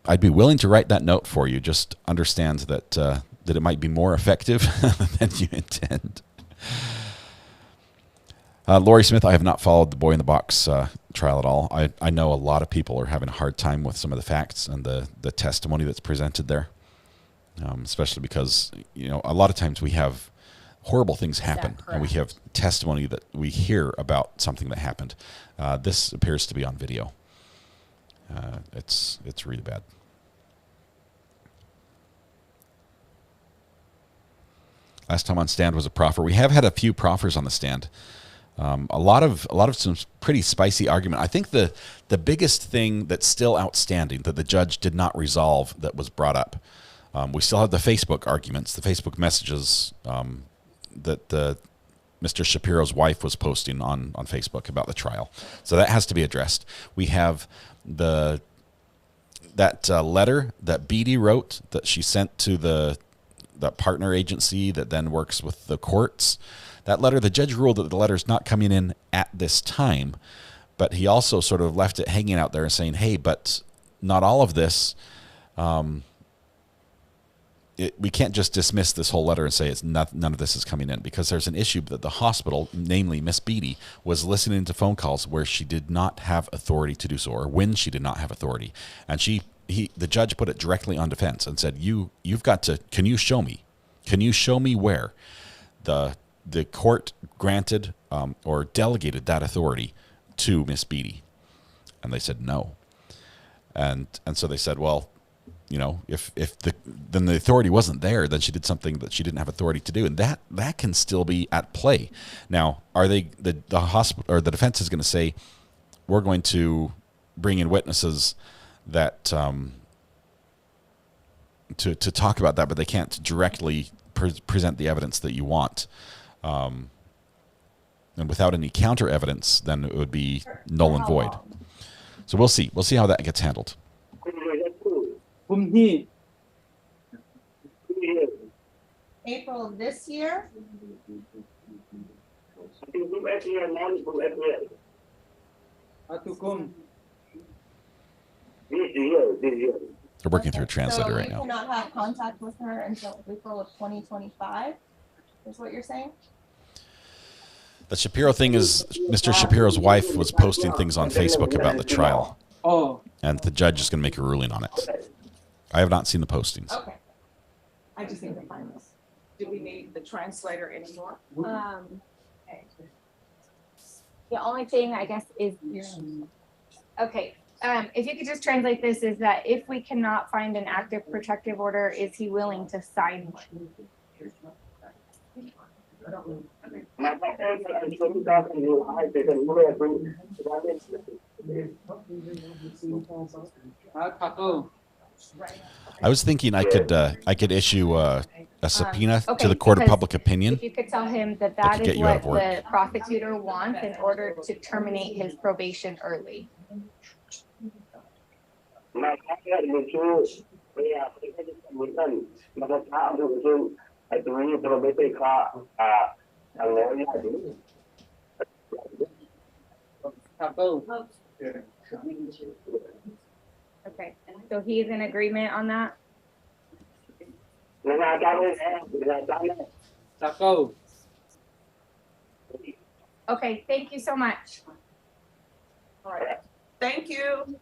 I'd be willing to write that note for you. Just understand that it might be more effective than you intend. Lori Smith, I have not followed the Boy in the Box trial at all. I know a lot of people are having a hard time with some of the facts and the testimony that's presented there, especially because a lot of times we have horrible things happen, and we have testimony that we hear about something that happened. This appears to be on video. It's really bad. Last time on stand was a proffer. We have had a few proffers on the stand. A lot of some pretty spicy argument. I think the biggest thing that's still outstanding that the judge did not resolve that was brought up. We still have the Facebook arguments, the Facebook messages that Mr. Shapiro's wife was posting on Facebook about the trial. So that has to be addressed. We have the that letter that Beatty wrote that she sent to the partner agency that then works with the courts. That letter, the judge ruled that the letter's not coming in at this time, but he also sort of left it hanging out there and saying, hey, but not all of this. We can't just dismiss this whole letter and say none of this is coming in, because there's an issue that the hospital, namely Miss Beatty, was listening to phone calls where she did not have authority to do so, or when she did not have authority. And the judge put it directly on defense and said, you've got to, can you show me? Can you show me where the court granted or delegated that authority to Miss Beatty? And they said no. And so they said, well, you know, if then the authority wasn't there, then she did something that she didn't have authority to do, and that can still be at play. Now, are they the hospital or the defense is going to say, we're going to bring in witnesses that to talk about that, but they can't directly present the evidence that you want, and without any counter evidence, then it would be null and void. So we'll see how that gets handled. April of this year? They're working through a translator right So now. you cannot have contact with her until April of 2025, is what you're saying? The Shapiro thing is, Mr. Shapiro's wife was posting things on Facebook about the trial. And the judge is going to make a ruling on it. I have not seen the postings. Okay. I just need to find this. Do we need the translator anymore? The only thing I guess is, okay, if you could just translate this, is that if we cannot find an active protective order, is he willing to sign one? I was thinking I could issue a subpoena to the court of public opinion. If you could tell him that That that could is get you out of what work. the prosecutor wants in order to terminate his probation early. Okay, so he's in agreement on that? Okay, thank you so much. All right. Thank you.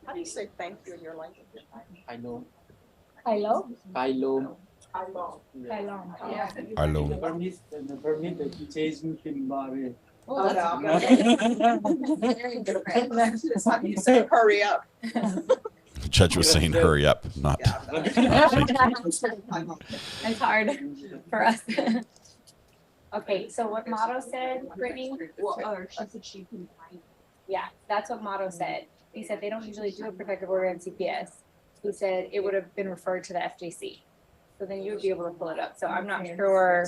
How do you say thank you in your language? Hello? Hello. Hello. Oh, that's That's how you say hurry up. The judge was saying hurry up, not. It's hard for us. Okay, so what Motto said, Brittany? She said she can find. Yeah, that's what Motto said. He said they don't usually do a protective order in CPS. He said it would have been referred to the FJC. So then you would be able to pull it up. So I'm not sure.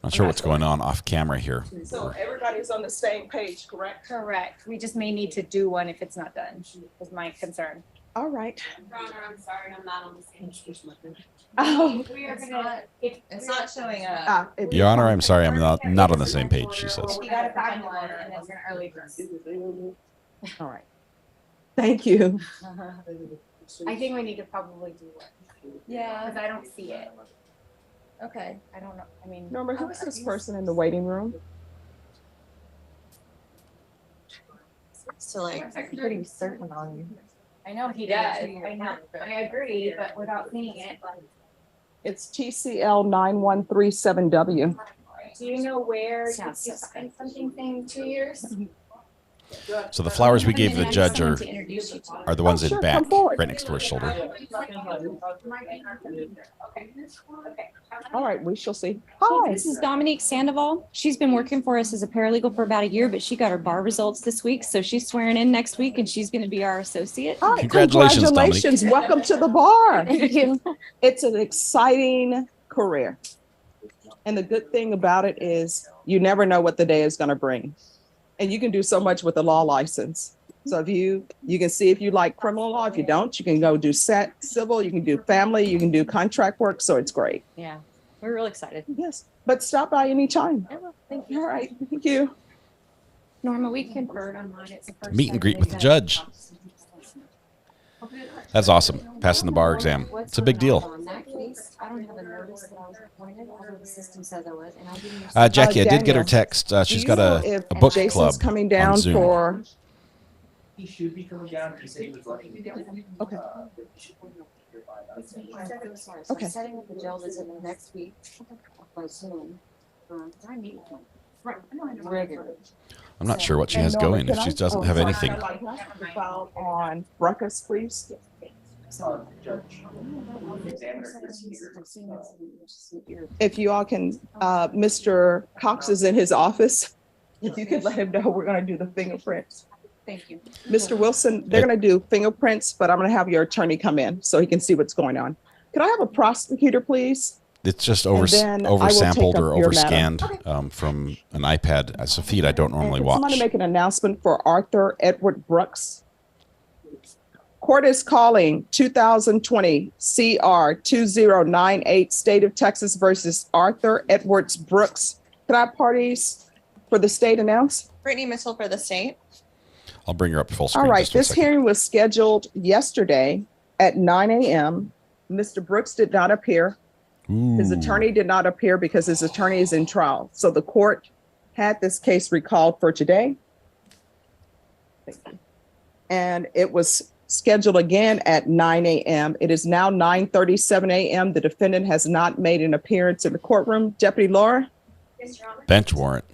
Not sure what's going on off camera here. So everybody's on the same page, correct? Correct. We just may need to do one if it's not done, is my concern. All right. Your Honor, I'm sorry, I'm not on the same page. Oh. We are It's gonna, not- if It's not showing up. Your Honor, I'm sorry, I'm not on the same page, she says. you gotta find one and it's an early bird. All right. Thank you. I think we need to probably do one. Yeah. Because I don't see it. Okay. I don't know. I mean. Norma, who is this person in the waiting room? So like, I'm pretty certain on you. I know he does. I know. I agree, but without seeing it. It's TCL 9137W. Do you know where you find something saying 2 years? So the flowers we gave the judge are the ones in back, right next to her shoulder. All right, we shall see. Hi, this is Dominique Sandoval. She's been working for us as a paralegal for about a year, but she got her bar results this week. So she's swearing in next week and she's going to be our associate. Hi, Congratulations, Dominique. Welcome to the bar. Thank you. It's an exciting career. And the good thing about it is you never know what the day is going to bring. And you can do so much with a law license. So if you can see if you like criminal law. If you don't, you can go do civil, you can do family, you can do contract work. So it's great. Yeah, we're real excited. Yes, but stop by anytime. I will. Thank you. All right, thank you. Norma, we conferred online. It's the first Meet and time greet they've with the done judge. it. That's awesome. Passing the bar exam. It's a big deal. On that case, I don't have a notice that I was appointed, although the system says I was, and I didn't. Jackie, I did get her Daniel, text. do She's you got know a if book Jason's club coming on down Zoom. for. He should be coming down. He said he was lucky. Okay. Sorry, Okay. I'm setting up the jail visit next week by Zoom. I meet with them regularly. I'm not sure what she And has Norma, going if can she I- doesn't oh, have sorry, anything. can I have the file on Ruckus, please. If you all can, Mr. Cox is in his office. If you could let him know, we're going to do the fingerprints. Thank you. Mr. Wilson, they're going to do fingerprints, but I'm going to have your attorney come in so he can see what's going on. Could I have a prosecutor, please? It's just And then I will take oversampled up or your matter. overscanned from an iPad. It's a feed I don't normally Could watch. somebody make an announcement for Arthur Edward Brooks? Court is calling 2020 CR 2098 State of Texas versus Arthur Edwards Brooks. Could I have parties for the state announce? Brittany Mitchell for the state. I'll bring her up full screen. All right, just for a this second. hearing was scheduled yesterday at 9 a.m. Mr. Brooks did not appear. His Ooh. attorney did not appear because his attorney is in trial. So the court had this case recalled for today. And it was scheduled again at 9 a.m. It is now 9:37 a.m. The defendant has not made an appearance in the courtroom. Deputy Laura, Yes, Your Honor. Bench warrant.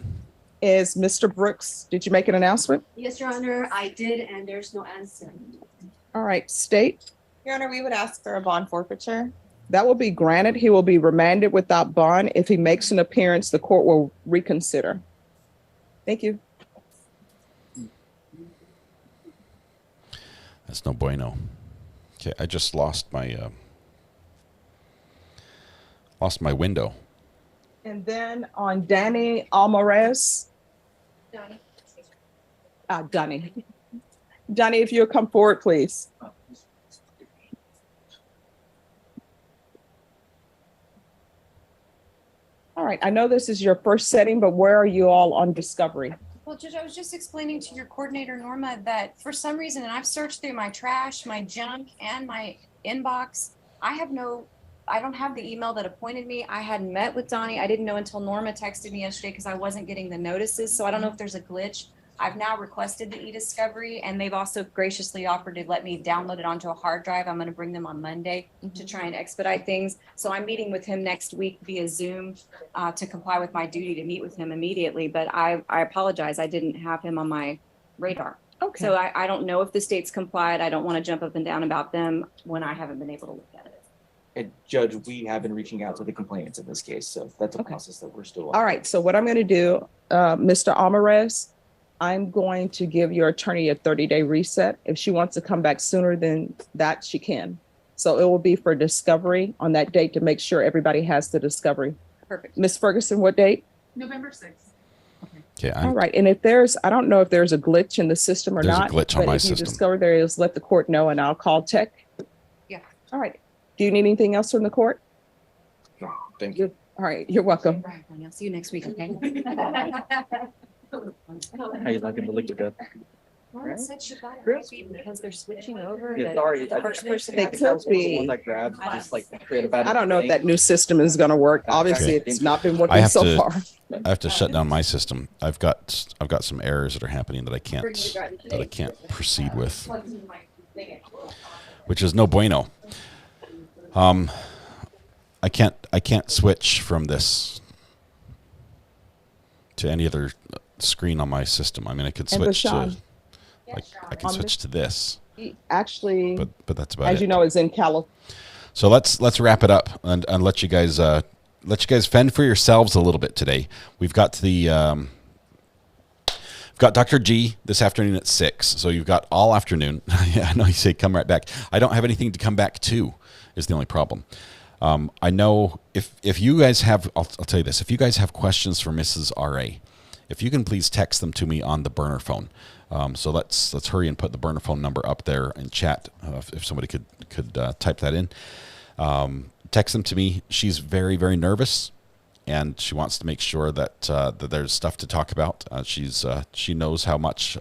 is Mr. Brooks, did you make an announcement? Yes, Your Honor, I did, and there's no answer. All right, state. Your Honor, we would ask for a bond forfeiture. That will be granted. He will be remanded without bond. If he makes an appearance, the court will reconsider. Thank you. That's no bueno. Okay, I just lost my window. And then on Danny Alvarez, Danny. Danny, if you'll come forward, please. All right, I know this is your first setting, but where are you all on discovery? Well, Judge, I was just explaining to your coordinator, Norma, that for some reason, and I've searched through my trash, my junk, and my inbox, I don't have the email that appointed me. I hadn't met with Donnie. I didn't know until Norma texted me yesterday because I wasn't getting the notices. So I don't know if there's a glitch. I've now requested the e-discovery, and they've also graciously offered to let me download it onto a hard drive. I'm going to bring them on Monday to try and expedite things. So I'm meeting with him next week via Zoom to comply with my duty to meet with him immediately. But I apologize. I didn't have him on my radar. Okay. So I don't know if the state's complied. I don't want to jump up and down about them when I haven't been able to look at it. And Judge, we have been reaching out to the complainants in this case, so that's a process that we're still on. All right, so what I'm going to do, Mr. Alvarez, I'm going to give your attorney a 30-day reset. If she wants to come back sooner than that, she can. So it will be for discovery on that date to make sure everybody has the discovery. Perfect. Ms. Ferguson, what date? November 6th. Okay, All right, and if there's, I don't know if there's a glitch in the system or There's a not. glitch on but my if you system. discover there is, let the court know and I'll call tech. Yeah. All right. Do you need anything else from the court? Thank you. All right, you're welcome. Right, I'll see you next week, okay? How you liking the liquid death? Norma said she got it maybe because they're switching over. Yeah, that sorry, The first person. They got could it. be. One that grabbed, just like create a bad. I don't know if that new system is going to work. Obviously, it's not been I working have so to far. I have to shut down my system. I've got some errors that are happening that I can't proceed with, which is no bueno. I can't switch from this to any other screen on my system. I mean, I could And switch to Bashan, I can on switch to this, he actually, but that's about as it. you know, is in California. So let's wrap it up and let you guys fend for yourselves a little bit today. We've got we've got Dr. G this afternoon at 6. So you've got all afternoon. Yeah, I know you say come right back. I don't have anything to come back to is the only problem. I know if you guys have, I'll tell you this, if you guys have questions for Mrs. RA if you can please text them to me on the burner phone. So let's hurry and put the burner phone number up there in chat. If somebody could type that in, text them to me. She's very, very nervous, and she wants to make sure that that there's stuff to talk about. She knows how much.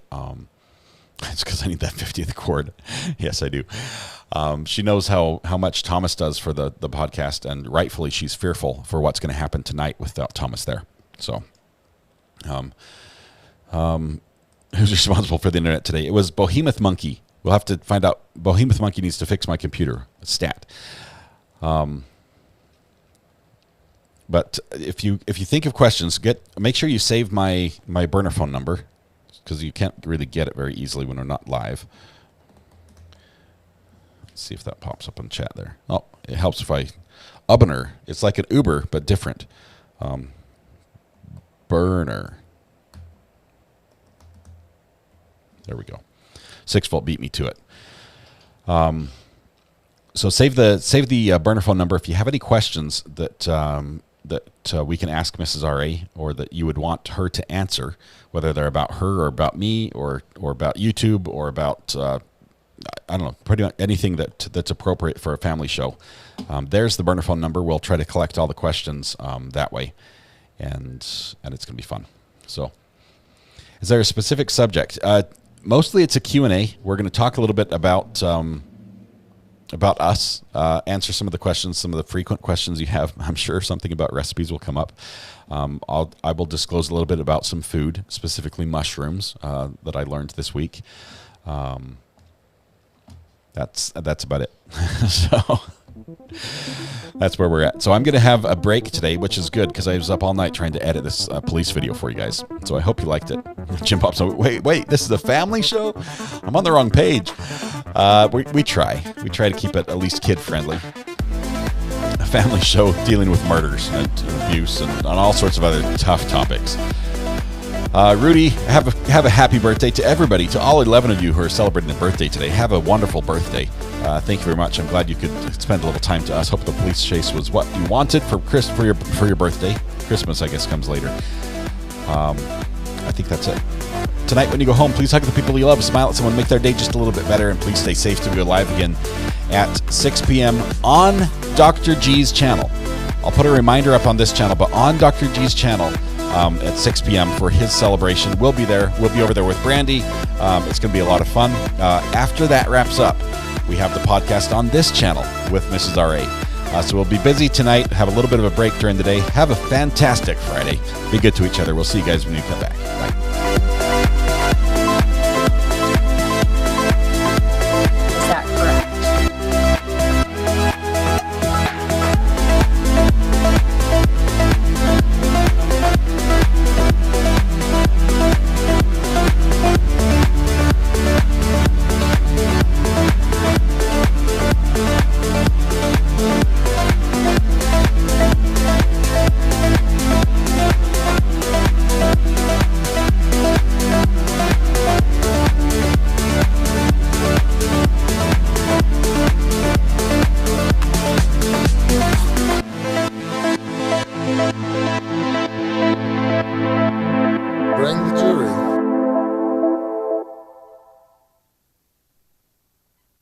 It's because I need that 50th cord. Yes, I do. She knows how much Thomas does for the podcast, and rightfully she's fearful for what's going to happen tonight without Thomas there. So, who's responsible for the internet today? It was Behemoth Monkey. We'll have to find out. Behemoth Monkey needs to fix my computer. Stat. But if you think of questions, make sure you save my burner phone number, because you can't really get it very easily when we're not live. Let's see if that pops up in chat there. Oh, it helps if I Ubner. It's like an Uber but different. Burner. There we go. 6-volt beat me to it. So save the burner phone number if you have any questions that we can ask Mrs. R.A. or that you would want her to answer, whether they're about her or about me or about YouTube or about I don't know, pretty much anything that's appropriate for a family show. There's the burner phone number. We'll try to collect all the questions that way, and it's going to be fun. So, is there a specific subject? Mostly it's a Q&A. We're going to talk a little bit about us, answer some of the questions, some of the frequent questions you have. I'm sure something about recipes will come up. I will disclose a little bit about some food, specifically mushrooms, that I learned this week. That's about it. So that's where we're at. So I'm going to have a break today, which is good because I was up all night trying to edit this police video for you guys. So I hope you liked it. Jim Pop's like, wait, this is a family show? I'm on the wrong page. We try to keep it at least kid friendly. A family show dealing with murders and abuse and on all sorts of other tough topics. Rudy, have a happy birthday to everybody, to all 11 of you who are celebrating a birthday today. Have a wonderful birthday. Thank you very much. I'm glad you could spend a little time to us. Hope the police chase was what you wanted for your birthday. Christmas, I guess, comes later. I think that's it. Tonight, when you go home, please hug the people you love, smile at someone, make their day just a little bit better, and please stay safe till we go live again at 6 p.m. on Dr. G's channel. I'll put a reminder up on this channel, but on Dr. G's channel, at 6 p.m. for his celebration. We'll be there. We'll be over there with Brandy. It's going to be a lot of fun. After that wraps up, we have the podcast on this channel with Mrs. R.A. So we'll be busy tonight, have a little bit of a break during the day. Have a fantastic Friday. Be good to each other. We'll see you guys when you come back. Bye.